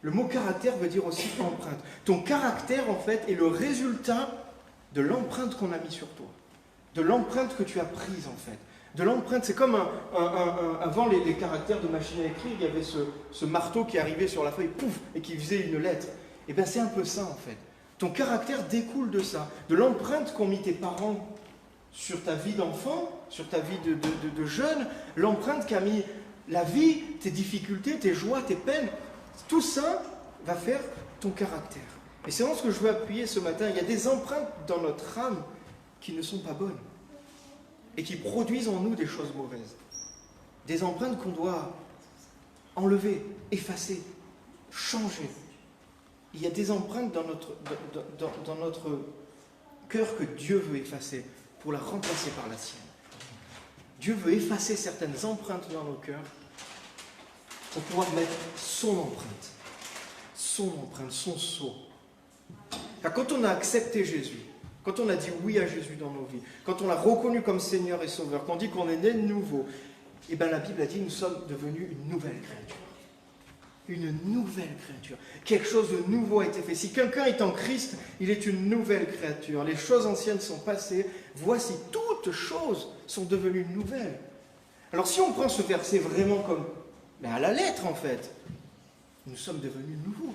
Le mot caractère veut dire aussi empreinte. Ton caractère, en fait, est le résultat de l'empreinte qu'on a mis sur toi. De l'empreinte que tu as prise, en fait. De l'empreinte, c'est comme avant les caractères de machine à écrire, il y avait ce marteau qui arrivait sur la feuille, pouf, et qui faisait une lettre. Et bien c'est un peu ça, en fait. Ton caractère découle de ça, de l'empreinte qu'ont mis tes parents sur ta vie d'enfant, sur ta vie de jeune, l'empreinte qu'a mis la vie, tes difficultés, tes joies, tes peines. Tout ça va faire ton caractère. Et c'est vraiment ce que je veux appuyer ce matin. Il y a des empreintes dans notre âme qui ne sont pas bonnes et qui produisent en nous des choses mauvaises. Des empreintes qu'on doit enlever, effacer, changer. Il y a des empreintes dans notre cœur que Dieu veut effacer pour la remplacer par la sienne. Dieu veut effacer certaines empreintes dans nos cœurs pour pouvoir mettre son empreinte, son sceau. Car quand on a accepté Jésus, quand on a dit oui à Jésus dans nos vies, quand on l'a reconnu comme Seigneur et Sauveur, quand on dit qu'on est né de nouveau, et bien la Bible a dit nous sommes devenus une nouvelle créature. Une nouvelle créature. Quelque chose de nouveau a été fait. Si quelqu'un est en Christ, il est une nouvelle créature. Les choses anciennes sont passées. Voici, toutes choses sont devenues nouvelles. Alors si on prend ce verset vraiment comme à la lettre en fait, nous sommes devenus nouveaux.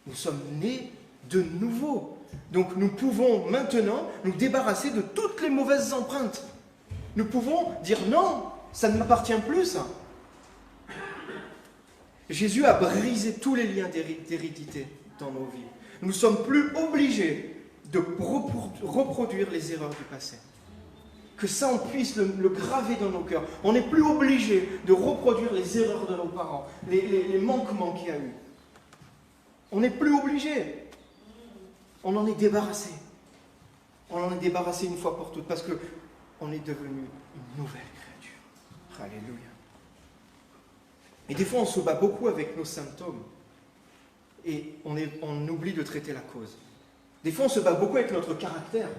Nous sommes nés de nouveau. Donc nous pouvons maintenant nous débarrasser de toutes les mauvaises empreintes. Nous pouvons dire non, ça ne m'appartient plus ça. Jésus a brisé tous les liens d'hérédité dans nos vies. Nous ne sommes plus obligés de reproduire les erreurs du passé. Que ça, on puisse le graver dans nos cœurs. On n'est plus obligé de reproduire les erreurs de nos parents, les manquements qu'il y a eu. On n'est plus obligé. On en est débarrassé. On en est débarrassé une fois pour toutes parce qu'on est devenu une nouvelle créature. Alléluia. Et des fois, on se bat beaucoup avec nos symptômes et on oublie de traiter la cause. Des fois, on se bat beaucoup avec notre caractère.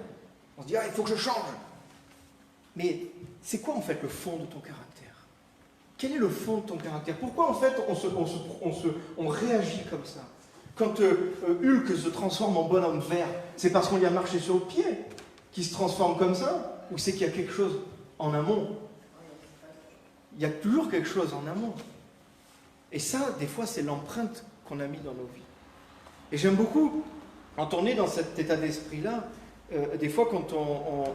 On se dit « Ah, il faut que je change !» Mais c'est quoi en fait le fond de ton caractère? Quel est le fond de ton caractère? Pourquoi en fait on réagit comme ça? Quand Hulk se transforme en bonhomme vert, c'est parce qu'on lui a marché sur le pied qu'il se transforme comme ça? Ou c'est qu'il y a quelque chose en amont? Il y a toujours quelque chose en amont. Et ça, des fois, c'est l'empreinte qu'on a mis dans nos vies. Et j'aime beaucoup, quand on est dans cet état d'esprit-là, des fois, quand on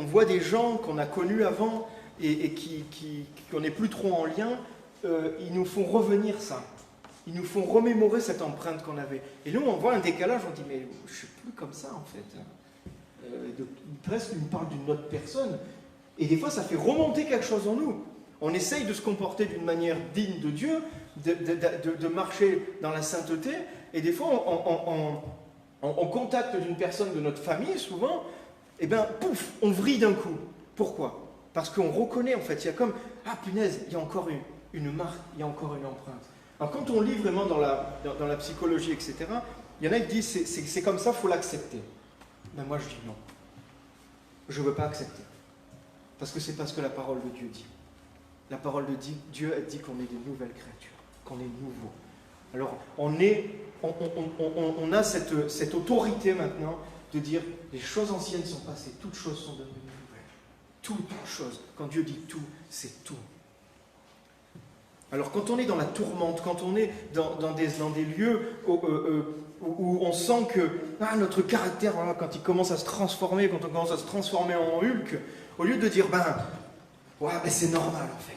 voit des gens qu'on a connus avant et qu'on n'est plus trop en lien, ils nous font revenir ça. Ils nous font remémorer cette empreinte qu'on avait. Et nous, on voit un décalage, on dit, mais je ne suis plus comme ça, en fait. Presque, il me parle d'une autre personne. Et des fois, ça fait remonter quelque chose en nous. On essaye de se comporter d'une manière digne de Dieu, de marcher dans la sainteté, et des fois, en contact d'une personne de notre famille, souvent, et bien, pouf, on vrille d'un coup. Pourquoi? Parce qu'on reconnaît, en fait, il y a comme, ah punaise, il y a encore une marque, il y a encore une empreinte. Alors quand on lit vraiment dans la psychologie, etc., il y en a qui disent, c'est comme ça, il faut l'accepter. Ben moi, je dis non. Je ne veux pas accepter. Parce que c'est parce que la parole de Dieu dit. La parole de Dieu a dit qu'on est des nouvelles créatures, qu'on est nouveaux. Alors, on a cette autorité maintenant de dire les choses anciennes sont passées, toutes choses sont devenues nouvelles. Toutes choses. Quand Dieu dit tout, c'est tout. Alors, quand on est dans la tourmente, quand on est dans des lieux où on sent que notre caractère, voilà, quand il commence à se transformer, quand on commence à se transformer en Hulk, au lieu de dire c'est normal en fait.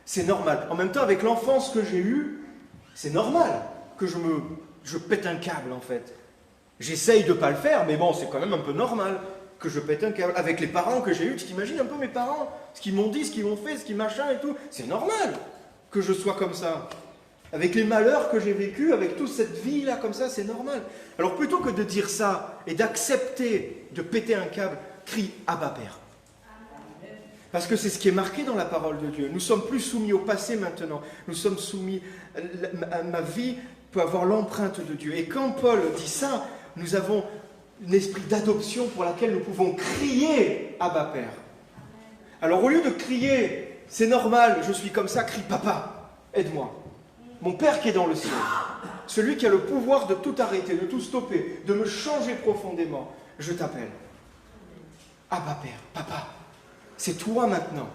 C'est normal. En même temps, avec l'enfance que j'ai eue, c'est normal que je pète un câble en fait. J'essaye de ne pas le faire, mais bon, c'est quand même un peu normal que je pète un câble. Avec les parents que j'ai eus, tu t'imagines un peu mes parents, ce qu'ils m'ont dit, ce qu'ils m'ont fait, ce qu'ils machin et tout. C'est normal que je sois comme ça. Avec les malheurs que j'ai vécus, avec toute cette vie-là comme ça, c'est normal. Alors plutôt que de dire ça et d'accepter de péter un câble, crie Abba Père. Parce que c'est ce qui est marqué dans la parole de Dieu. Nous sommes plus soumis au passé maintenant. Nous sommes soumis à ma vie peut avoir l'empreinte de Dieu. Et quand Paul dit ça, nous avons un esprit d'adoption pour laquelle nous pouvons crier Abba Père. Alors au lieu de crier, c'est normal, je suis comme ça, crie Papa, aide-moi. Mon Père qui est dans le ciel, celui qui a le pouvoir de tout arrêter, de tout stopper, de me changer profondément, je t'appelle. Abba Père, Papa. C'est toi maintenant,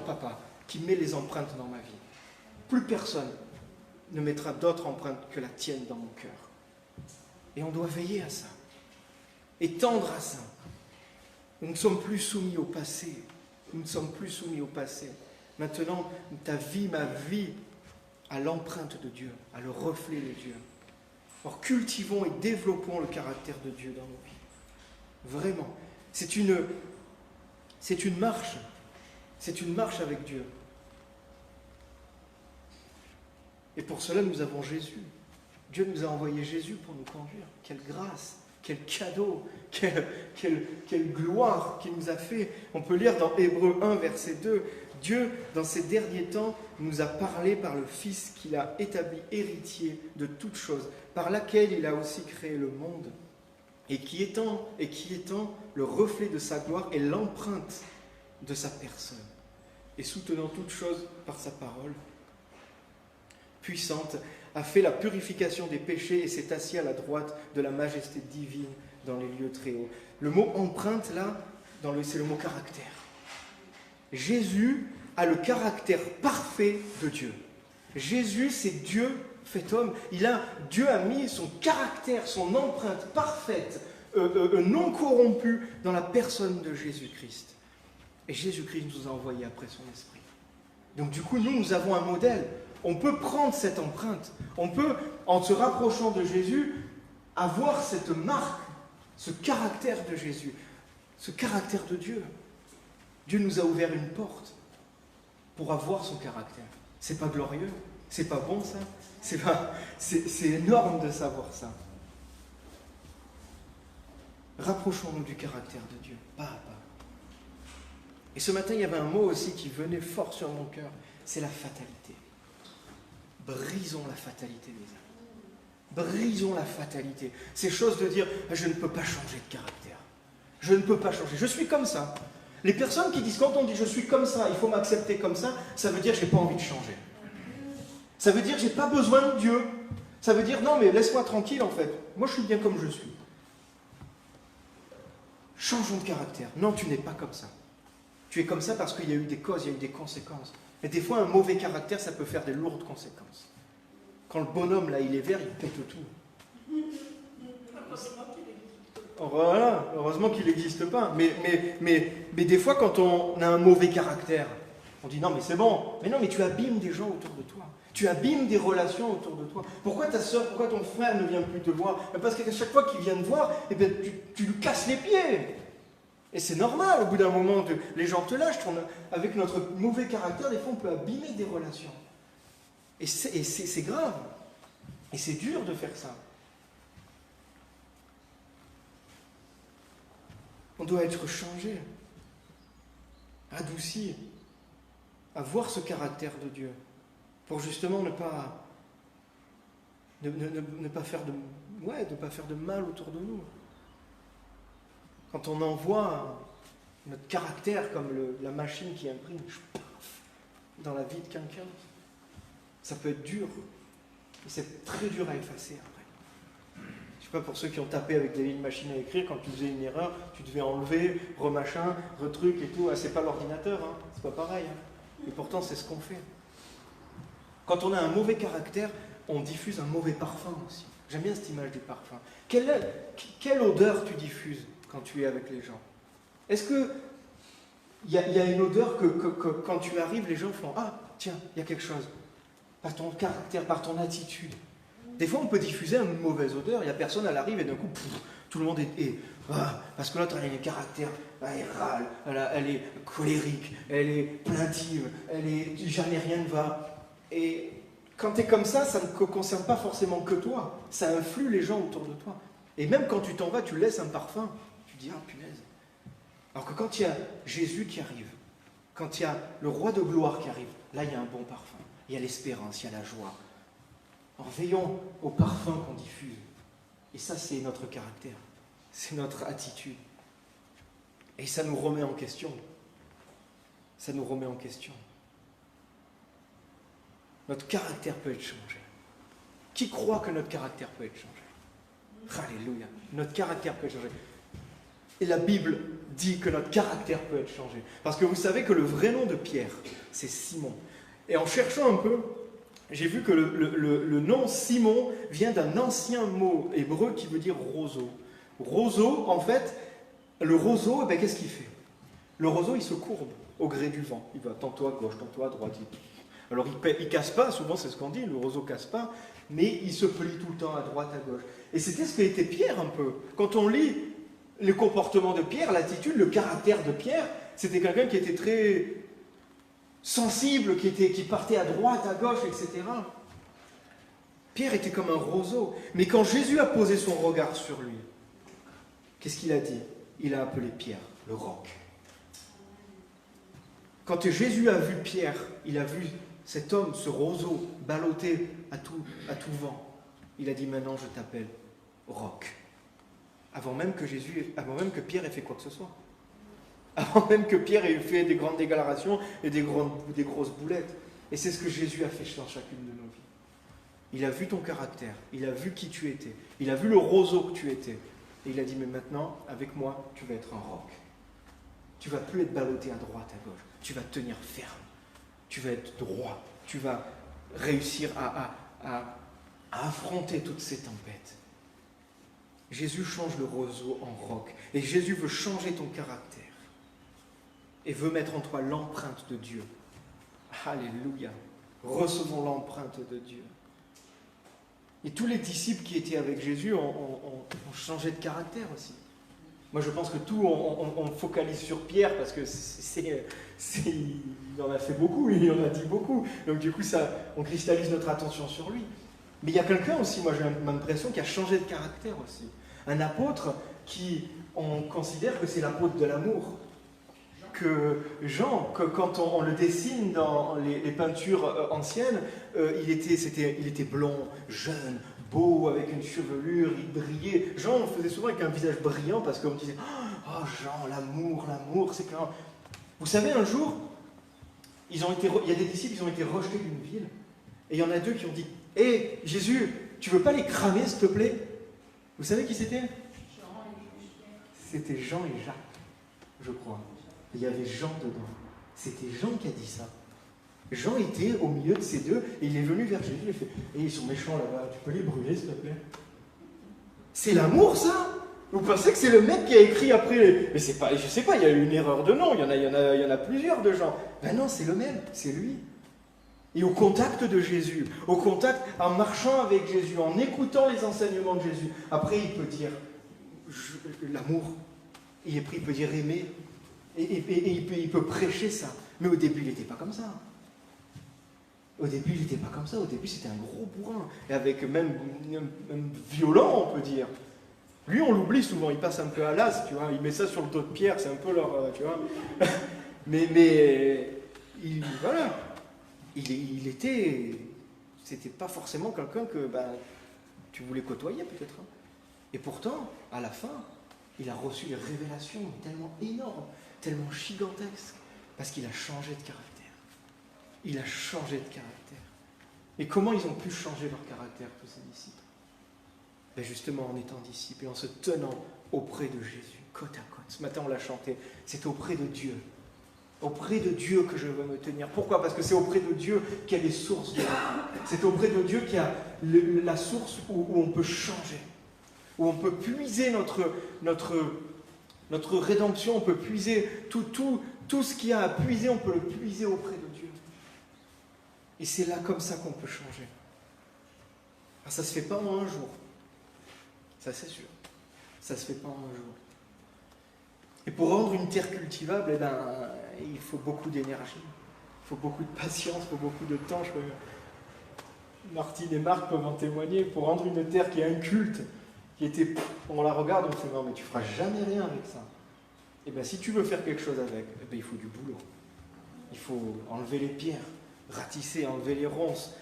Papa, qui met les empreintes dans ma vie. Plus personne ne mettra d'autres empreintes que la tienne dans mon cœur. Et on doit veiller à ça. Et tendre à ça. Nous ne sommes plus soumis au passé. Nous ne sommes plus soumis au passé. Maintenant, ta vie, ma vie, à l'empreinte de Dieu, à le reflet de Dieu. Alors cultivons et développons le caractère de Dieu dans nos vies. Vraiment. C'est une marche. C'est une marche avec Dieu. Et pour cela, nous avons Jésus. Dieu nous a envoyé Jésus pour nous conduire. Quelle grâce, quel cadeau, quelle gloire qu'il nous a fait. On peut lire dans Hébreux 1, verset 2, Dieu, dans ces derniers temps, nous a parlé par le Fils qu'il a établi héritier de toutes choses, par laquelle il a aussi créé le monde, et qui étant le reflet de sa gloire et l'empreinte de sa personne, et soutenant toutes choses par sa parole puissante, a fait la purification des péchés et s'est assis à la droite de la majesté divine dans les lieux très hauts. Le mot empreinte, là, c'est le mot caractère. Jésus a le caractère parfait de Dieu. Jésus, c'est Dieu fait homme. Dieu a mis son caractère, son empreinte parfaite, non corrompue dans la personne de Jésus-Christ. Et Jésus-Christ nous a envoyés après son esprit. Donc du coup, nous avons un modèle. On peut prendre cette empreinte. On peut, en se rapprochant de Jésus, avoir cette marque, ce caractère de Jésus, ce caractère de Dieu. Dieu nous a ouvert une porte pour avoir son caractère. C'est pas glorieux, c'est pas bon ça, c'est énorme de savoir ça. Rapprochons-nous du caractère de Dieu, pas à pas. Et ce matin, il y avait un mot aussi qui venait fort sur mon cœur, c'est la fatalité. Brisons la fatalité des âmes. Brisons la fatalité. Ces choses de dire, je ne peux pas changer de caractère. Je ne peux pas changer. Je suis comme ça. Les personnes qui disent, quand on dit je suis comme ça, il faut m'accepter comme ça veut dire que je n'ai pas envie de changer. Ça veut dire que je n'ai pas besoin de Dieu. Ça veut dire, non mais laisse-moi tranquille en fait. Moi je suis bien comme je suis. Changeons de caractère. Non, tu n'es pas comme ça. Tu es comme ça parce qu'il y a eu des causes, il y a eu des conséquences. Et des fois, un mauvais caractère, ça peut faire des lourdes conséquences. Quand le bonhomme, là, il est vert, il pète tout. Voilà, heureusement qu'il n'existe pas. Mais des fois, quand on a un mauvais caractère, on dit non, mais c'est bon. Mais non, mais tu abîmes des gens autour de toi. Tu abîmes des relations autour de toi. Pourquoi ta soeur, pourquoi ton frère ne vient plus te voir? Parce qu'à chaque fois qu'il vient te voir, eh bien, tu lui casses les pieds. Et c'est normal, au bout d'un moment, les gens te lâchent. Avec notre mauvais caractère, des fois, on peut abîmer des relations. Et c'est grave. Et c'est dur de faire ça. On doit être changé, adouci, avoir ce caractère de Dieu, pour justement ne pas faire de mal autour de nous. Quand on envoie notre caractère comme la machine qui imprime dans la vie de quelqu'un, ça peut être dur. Et c'est très dur à effacer après. Je sais pas, pour ceux qui ont tapé avec des vieilles machines à écrire, quand tu faisais une erreur, tu devais enlever, remachin, retruc et tout. Ah, c'est pas l'ordinateur, hein. C'est pas pareil. Hein. Et pourtant, c'est ce qu'on fait. Quand on a un mauvais caractère, on diffuse un mauvais parfum aussi. J'aime bien cette image du parfum. Quelle odeur tu diffuses quand tu es avec les gens? Est-ce que il y a une odeur que quand tu arrives, les gens font « Ah, tiens, il y a quelque chose ». Par ton caractère, par ton attitude. Des fois, on peut diffuser une mauvaise odeur, il n'y a personne, elle arrive et d'un coup, tout le monde est parce que l'autre, elle a un caractère, elle râle, elle est colérique, elle est plaintive, jamais rien ne va. Et quand tu es comme ça ne concerne pas forcément que toi, ça influe les gens autour de toi. Et même quand tu t'en vas, tu laisses un parfum, tu dis « Ah, punaise ». Alors que quand il y a Jésus qui arrive, quand il y a le roi de gloire qui arrive, là, il y a un bon parfum, il y a l'espérance, il y a la joie. Alors veillons au parfum qu'on diffuse. Et ça, c'est notre caractère. C'est notre attitude. Et ça nous remet en question. Ça nous remet en question. Notre caractère peut être changé. Qui croit que notre caractère peut être changé? Alléluia. Notre caractère peut être changé. Et la Bible dit que notre caractère peut être changé. Parce que vous savez que le vrai nom de Pierre, c'est Simon. Et en cherchant un peu, j'ai vu que le nom Simon vient d'un ancien mot hébreu qui veut dire roseau. Roseau, en fait, le roseau, qu'est-ce qu'il fait? Le roseau, il se courbe au gré du vent. Il va tantôt à gauche, tantôt à droite. Alors, il ne casse pas, souvent c'est ce qu'on dit, le roseau ne casse pas, mais il se plie tout le temps à droite, à gauche. Et c'était ce qu'était Pierre un peu. Quand on lit le comportement de Pierre, l'attitude, le caractère de Pierre, c'était quelqu'un qui était très sensible, qui partait à droite, à gauche, etc. Pierre était comme un roseau. Mais quand Jésus a posé son regard sur lui, qu'est-ce qu'il a dit? Il a appelé Pierre le roc. Quand Jésus a vu Pierre, il a vu cet homme, ce roseau, ballotté à tout vent. Il a dit, maintenant je t'appelle roc. Avant même que Pierre ait fait quoi que ce soit. Avant même que Pierre ait fait des grandes déclarations et des grosses boulettes. Et c'est ce que Jésus a fait dans chacune de nos vies. Il a vu ton caractère, il a vu qui tu étais, il a vu le roseau que tu étais. Et il a dit, mais maintenant, avec moi, tu vas être un roc. Tu ne vas plus être ballotté à droite, à gauche. Tu vas tenir ferme. Tu vas être droit. Tu vas réussir à affronter toutes ces tempêtes. Jésus change le roseau en roc. Et Jésus veut changer ton caractère. Et veut mettre en toi l'empreinte de Dieu. Alléluia. Recevons l'empreinte de Dieu. Et tous les disciples qui étaient avec Jésus ont changé de caractère aussi. Moi, je pense que on focalise sur Pierre parce que il en a fait beaucoup, il en a dit beaucoup. Donc du coup, on cristallise notre attention sur lui. Mais il y a quelqu'un aussi, moi j'ai l'impression, qui a changé de caractère aussi. Un apôtre qui, on considère que c'est l'apôtre de l'amour. Que Jean, quand on le dessine dans les peintures anciennes, il était blond, jeune, beau, avec une chevelure, il brillait. Jean, on le faisait souvent avec un visage brillant parce qu'on disait « Oh Jean, l'amour, c'est quand… » Vous savez, un jour, il y a des disciples, ils ont été rejetés d'une ville, et il y en a deux qui ont dit « Hé, Jésus, tu veux pas les cramer, s'il te plaît ?» Vous savez qui c'était? C'était Jean et Jacques, je crois. Il y avait Jean dedans. C'était Jean qui a dit ça. Jean était au milieu de ces deux et il est venu vers Jésus. Il a fait « ils sont méchants là-bas, tu peux les brûler s'il te plaît ?» C'est l'amour ça? Vous pensez que c'est le mec qui a écrit après les… Mais c'est pas, je sais pas, il y a eu une erreur de nom, il y en a plusieurs de gens. Ben non, c'est le même, c'est lui. Et au contact de Jésus, en marchant avec Jésus, en écoutant les enseignements de Jésus, après il peut dire l'amour, et après il peut dire aimer, et il peut prêcher ça. Mais au début, il n'était pas comme ça. Au début, c'était un gros bourrin, et avec même violent, on peut dire. Lui, on l'oublie souvent, il passe un peu à l'as, tu vois, il met ça sur le dos de Pierre, c'est un peu leur, tu vois. Voilà, c'était pas forcément quelqu'un que tu voulais côtoyer peut-être. Hein. Et pourtant, à la fin, il a reçu des révélations tellement énormes, tellement gigantesques, parce qu'il a changé de caractère. Il a changé de caractère. Et comment ils ont pu changer leur caractère, tous ces disciples? Justement en étant disciples et en se tenant auprès de Jésus, côte à côte. Ce matin, on l'a chanté, c'est auprès de Dieu. Auprès de Dieu que je veux me tenir. Pourquoi? Parce que c'est auprès de Dieu qu'il y a les sources de la vie. C'est auprès de Dieu qu'il y a la source où on peut changer, où on peut puiser notre rédemption, on peut puiser tout ce qu'il y a à puiser, on peut le puiser auprès de Dieu. Et c'est là comme ça qu'on peut changer. Alors, ça ne se fait pas en un jour. Ça, c'est sûr. Ça ne se fait pas en un jour. Et pour rendre une terre cultivable, il faut beaucoup d'énergie. Il faut beaucoup de patience, il faut beaucoup de temps. Martine et Marc peuvent en témoigner. Pour rendre une terre qui est inculte, on la regarde, on se dit non, mais tu ne feras jamais rien avec ça. Et bien, si tu veux faire quelque chose avec, il faut du boulot. Il faut enlever les pierres, ratisser, enlever les ronces,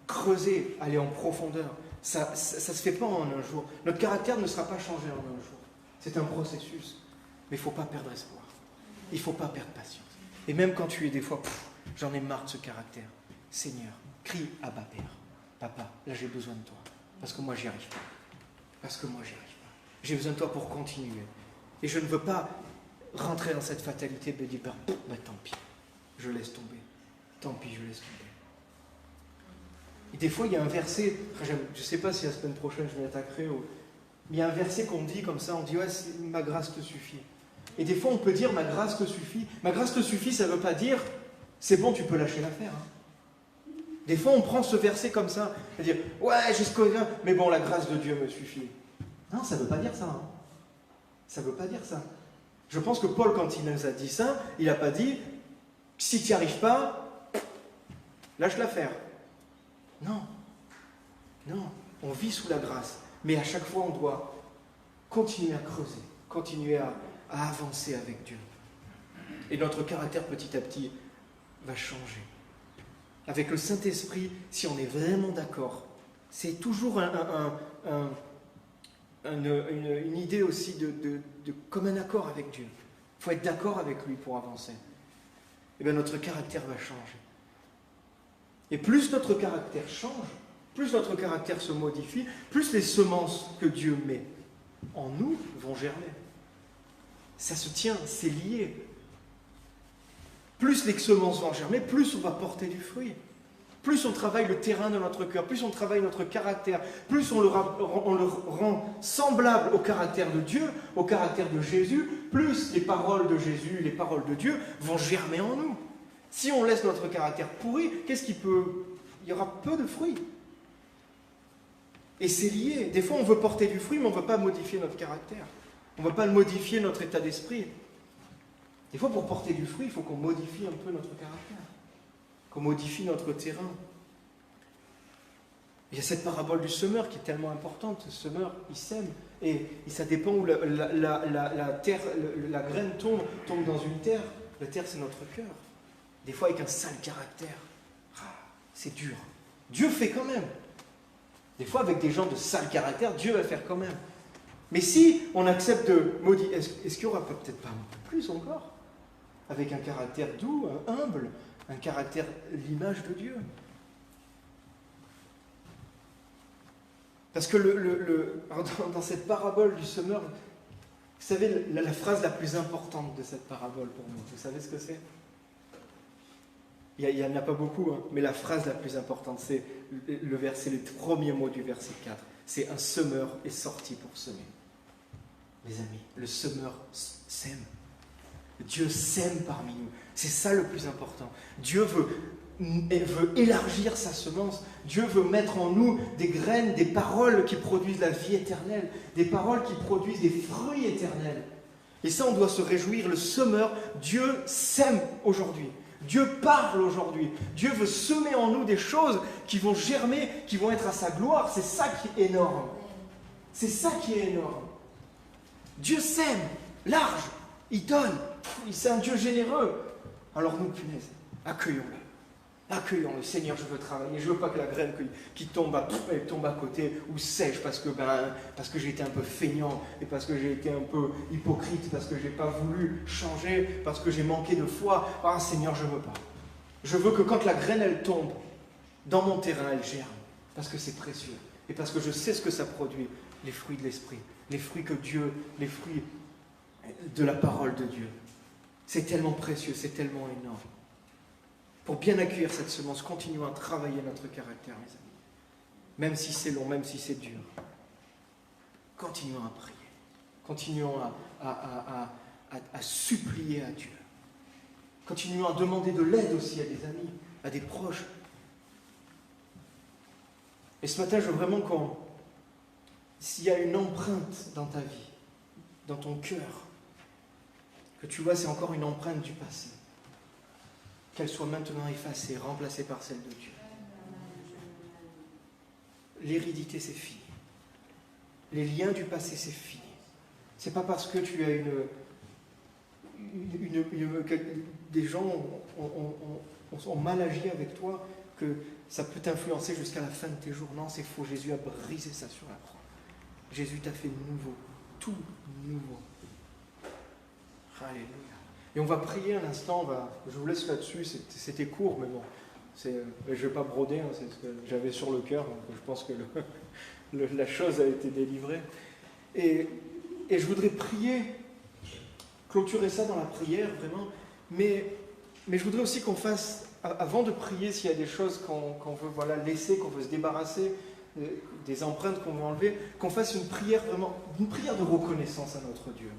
creuser, aller en profondeur. Ça ne se fait pas en un jour. Notre caractère ne sera pas changé en un jour. C'est un processus. Mais il ne faut pas perdre espoir. Il ne faut pas perdre patience. Et même quand tu es des fois, j'en ai marre de ce caractère. Seigneur, crie Abba Père. Papa, là j'ai besoin de toi. Parce que moi j'y arrive pas. J'ai besoin de toi pour continuer. Et je ne veux pas rentrer dans cette fatalité de dire, tant pis, je laisse tomber. Tant pis, je laisse tomber. Des fois, il y a un verset, je ne sais pas si la semaine prochaine je m'y attaquerai, mais il y a un verset qu'on dit comme ça, on dit « Ouais, ma grâce te suffit ». Et des fois, on peut dire « Ma grâce te suffit ». Ma grâce te suffit, ça ne veut pas dire « C'est bon, tu peux lâcher l'affaire hein. ». Des fois, on prend ce verset comme ça, c'est-à-dire « Ouais, jusqu'au bien, mais bon, la grâce de Dieu me suffit ». Non, ça ne veut pas dire ça. Hein. Ça ne veut pas dire ça. Je pense que Paul, quand il nous a dit ça, il n'a pas dit « Si tu n'y arrives pas, lâche l'affaire ». Non, non, on vit sous la grâce, mais à chaque fois on doit continuer à creuser, continuer à avancer avec Dieu. Et notre caractère petit à petit va changer. Avec le Saint-Esprit, si on est vraiment d'accord, c'est toujours une idée aussi de comme un accord avec Dieu. Il faut être d'accord avec lui pour avancer. Et bien notre caractère va changer. Et plus notre caractère change, plus notre caractère se modifie, plus les semences que Dieu met en nous vont germer. Ça se tient, c'est lié. Plus les semences vont germer, plus on va porter du fruit. Plus on travaille le terrain de notre cœur, plus on travaille notre caractère, plus on le rend semblable au caractère de Dieu, au caractère de Jésus, plus les paroles de Jésus, les paroles de Dieu vont germer en nous. Si on laisse notre caractère pourri, qu'est-ce qui peut... Il y aura peu de fruits. Et c'est lié. Des fois, on veut porter du fruit, mais on ne veut pas modifier notre caractère. On ne veut pas modifier notre état d'esprit. Des fois, pour porter du fruit, il faut qu'on modifie un peu notre caractère, qu'on modifie notre terrain. Il y a cette parabole du semeur qui est tellement importante. Le semeur, il sème, et ça dépend où la terre, la graine tombe dans une terre. La terre, c'est notre cœur. Des fois avec un sale caractère. C'est dur. Dieu fait quand même. Des fois avec des gens de sale caractère, Dieu va faire quand même. Mais si on accepte de maudire, est-ce qu'il n'y aura peut-être pas un peu plus encore? Avec un caractère doux, humble, un caractère, l'image de Dieu. Parce que dans cette parabole du semeur, vous savez, la phrase la plus importante de cette parabole pour moi, vous savez ce que c'est? Il n'y en a pas beaucoup, hein, mais la phrase la plus importante, c'est le verset, les premiers mots du verset 4. C'est « Un semeur est sorti pour semer ». Les amis, le semeur sème. Dieu sème parmi nous. C'est ça le plus important. Dieu veut élargir sa semence. Dieu veut mettre en nous des graines, des paroles qui produisent la vie éternelle, des paroles qui produisent des fruits éternels. Et ça, on doit se réjouir. Le semeur, Dieu sème aujourd'hui. Dieu parle aujourd'hui. Dieu veut semer en nous des choses qui vont germer, qui vont être à sa gloire. C'est ça qui est énorme. C'est ça qui est énorme. Dieu sème, large, il donne. C'est un Dieu généreux. Alors nous, punaise, accueillons-le. Accueillons-le. Seigneur, je veux travailler. Je ne veux pas que la graine qui tombe à côté ou sèche parce que j'ai été un peu feignant et parce que j'ai été un peu hypocrite, parce que je n'ai pas voulu changer, parce que j'ai manqué de foi. Ah Seigneur, je ne veux pas. Je veux que quand la graine, elle tombe dans mon terrain, elle germe. Parce que c'est précieux. Et parce que je sais ce que ça produit. Les fruits de l'esprit. Les fruits que Dieu, les fruits de la parole de Dieu. C'est tellement précieux, c'est tellement énorme. Pour bien accueillir cette semence, continuons à travailler notre caractère, mes amis. Même si c'est long, même si c'est dur. Continuons à prier. Continuons à supplier à Dieu. Continuons à demander de l'aide aussi à des amis, à des proches. Et ce matin, je veux vraiment s'il y a une empreinte dans ta vie, dans ton cœur, que tu vois, c'est encore une empreinte du passé, qu'elle soit maintenant effacée, remplacée par celle de Dieu. L'hérédité, c'est fini. Les liens du passé, c'est fini. C'est pas parce que tu as des gens ont mal agi avec toi que ça peut t'influencer jusqu'à la fin de tes jours. Non, c'est faux. Jésus a brisé ça sur la croix. Jésus t'a fait nouveau, tout nouveau. Alléluia. Et on va prier un instant, je vous laisse là-dessus, c'était court, mais bon, je ne vais pas broder, hein, c'est ce que j'avais sur le cœur, donc je pense que la chose a été délivrée. Et je voudrais prier, clôturer ça dans la prière, vraiment, mais je voudrais aussi qu'on fasse avant de prier, s'il y a des choses qu'on veut laisser, qu'on veut se débarrasser, des empreintes qu'on veut enlever, qu'on fasse une prière de reconnaissance à notre Dieu.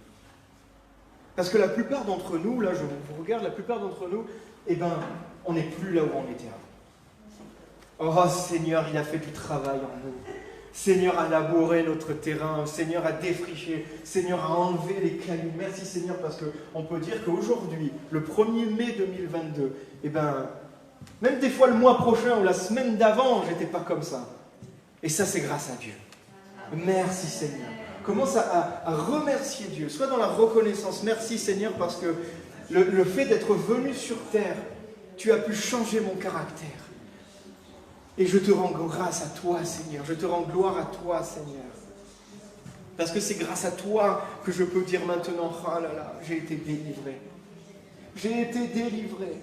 Parce que la plupart d'entre nous, là je vous regarde, la plupart d'entre nous, on n'est plus là où on était avant. Oh Seigneur, il a fait du travail en nous. Seigneur a labouré notre terrain, Seigneur a défriché, Seigneur a enlevé les cailloux. Merci Seigneur, parce qu'on peut dire qu'aujourd'hui, le 1er mai 2022, même des fois le mois prochain ou la semaine d'avant, j'étais pas comme ça. Et ça, c'est grâce à Dieu. Merci Seigneur. Commence à remercier Dieu. Sois dans la reconnaissance. Merci Seigneur, parce que le fait d'être venu sur terre, tu as pu changer mon caractère. Et je te rends grâce à toi, Seigneur. Je te rends gloire à toi, Seigneur. Parce que c'est grâce à toi que je peux dire maintenant, oh là là, j'ai été délivré. J'ai été délivré.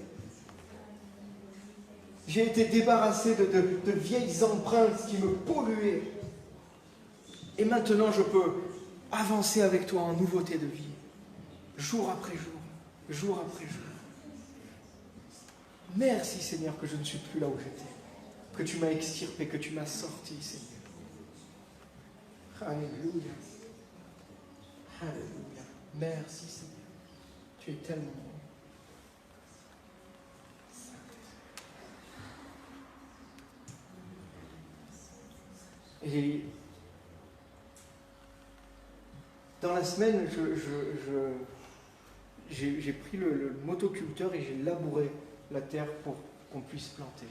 J'ai été débarrassé de vieilles empreintes qui me polluaient. Et maintenant, je peux avancer avec toi en nouveauté de vie. Jour après jour. Jour après jour. Merci, Seigneur, que je ne suis plus là où j'étais. Que tu m'as extirpé, que tu m'as sorti, Seigneur. Alléluia. Alléluia. Merci, Seigneur. Tu es tellement bon. Et dans la semaine, j'ai pris le motoculteur et j'ai labouré la terre pour qu'on puisse planter.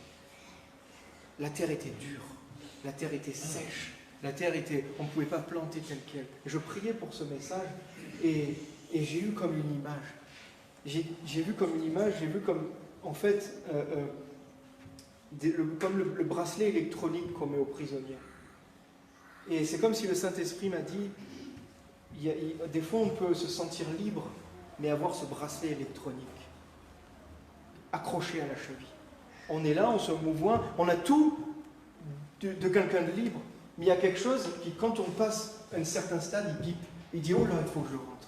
La terre était dure, la terre était sèche, la terre était... On ne pouvait pas planter telle qu'elle. Je priais pour ce message et j'ai eu comme une image. J'ai vu comme, en fait, comme le bracelet électronique qu'on met aux prisonniers. Et c'est comme si le Saint-Esprit m'a dit, des fois on peut se sentir libre, mais avoir ce bracelet électronique accroché à la cheville. On est là, on se mouvoie, on a tout de quelqu'un de libre, mais il y a quelque chose qui, quand on passe à un certain stade, il bip, il dit « Oh là, il faut que je rentre ».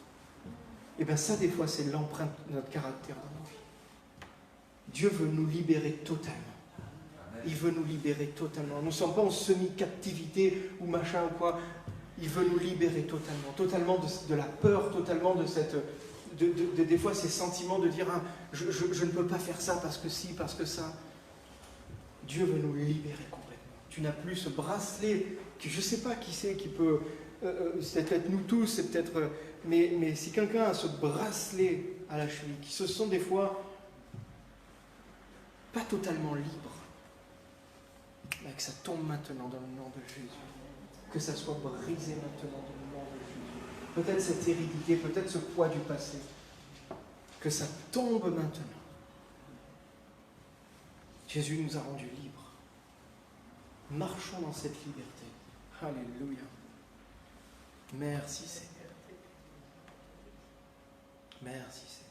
Et bien ça, des fois, c'est l'empreinte de notre caractère dans nos vies. Dieu veut nous libérer totalement. Il veut nous libérer totalement. Nous ne sommes pas en semi-captivité ou machin ou quoi. Il veut nous libérer totalement. Totalement de la peur, totalement de cette... des fois, ces sentiments de dire ah, je ne peux pas faire ça parce que si, parce que ça. Dieu veut nous libérer complètement. Tu n'as plus ce bracelet, que je ne sais pas qui c'est qui peut... c'est peut-être nous tous, c'est peut-être... mais si quelqu'un a ce bracelet à la cheville, qui se sent des fois pas totalement libre, mais que ça tombe maintenant dans le nom de Jésus. Que ça soit brisé maintenant dans le nom de Jésus. Peut-être cette hérédité, peut-être ce poids du passé. Que ça tombe maintenant. Jésus nous a rendus libres. Marchons dans cette liberté. Alléluia. Merci Seigneur. Merci Seigneur.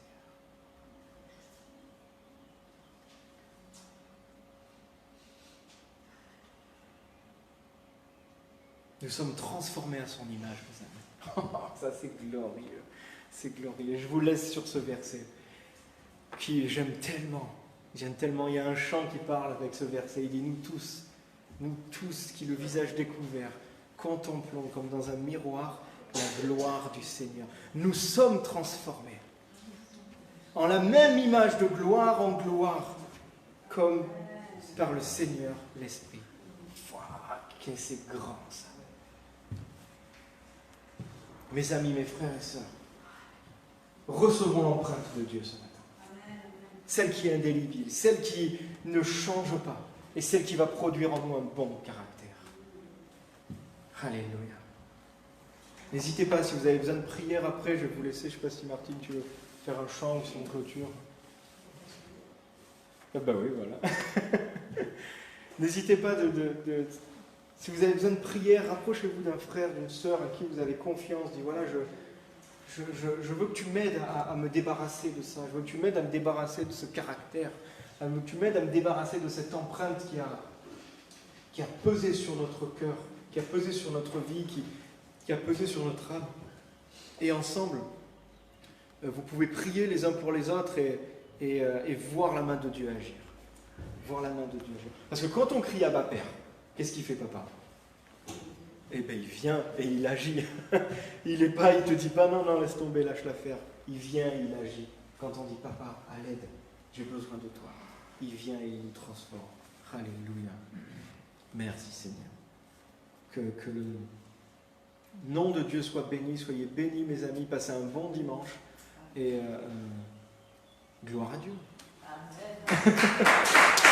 Nous sommes transformés à son image, mes amis. Oh, ça c'est glorieux. C'est glorieux. Je vous laisse sur ce verset qui j'aime tellement. J'aime tellement. Il y a un chant qui parle avec ce verset. Il dit nous tous qui le visage découvert, contemplons comme dans un miroir la gloire du Seigneur. Nous sommes transformés en la même image de gloire en gloire, comme par le Seigneur l'Esprit. Que c'est grand ça. Mes amis, mes frères et sœurs, recevons l'empreinte de Dieu ce matin. Celle qui est indélébile, celle qui ne change pas, et celle qui va produire en nous un bon caractère. Alléluia. N'hésitez pas, si vous avez besoin de prière après, je vais vous laisser, je ne sais pas si Martine, tu veux faire un chant ou si on clôture. Ah bah oui, voilà. N'hésitez pas si vous avez besoin de prière, rapprochez-vous d'un frère, d'une sœur à qui vous avez confiance. Dites voilà, je veux que tu m'aides à me débarrasser de ça. Je veux que tu m'aides à me débarrasser de ce caractère. Je veux que tu m'aides à me débarrasser de cette empreinte qui a pesé sur notre cœur, qui a pesé sur notre vie, qui a pesé sur notre âme. Et ensemble, vous pouvez prier les uns pour les autres et voir la main de Dieu agir. voir la main de Dieu agir. Parce que quand on crie Abba Père, qu'est-ce qu'il fait papa? Eh bien, il vient et il agit. Il te dit pas non, non, laisse tomber, lâche l'affaire. Il vient et il agit. Quand on dit papa, à l'aide, j'ai besoin de toi. Il vient et il nous transforme. Alléluia. Merci Seigneur. Que le nom de Dieu soit béni. Soyez bénis mes amis. Passez un bon dimanche. Et gloire à Dieu. Amen.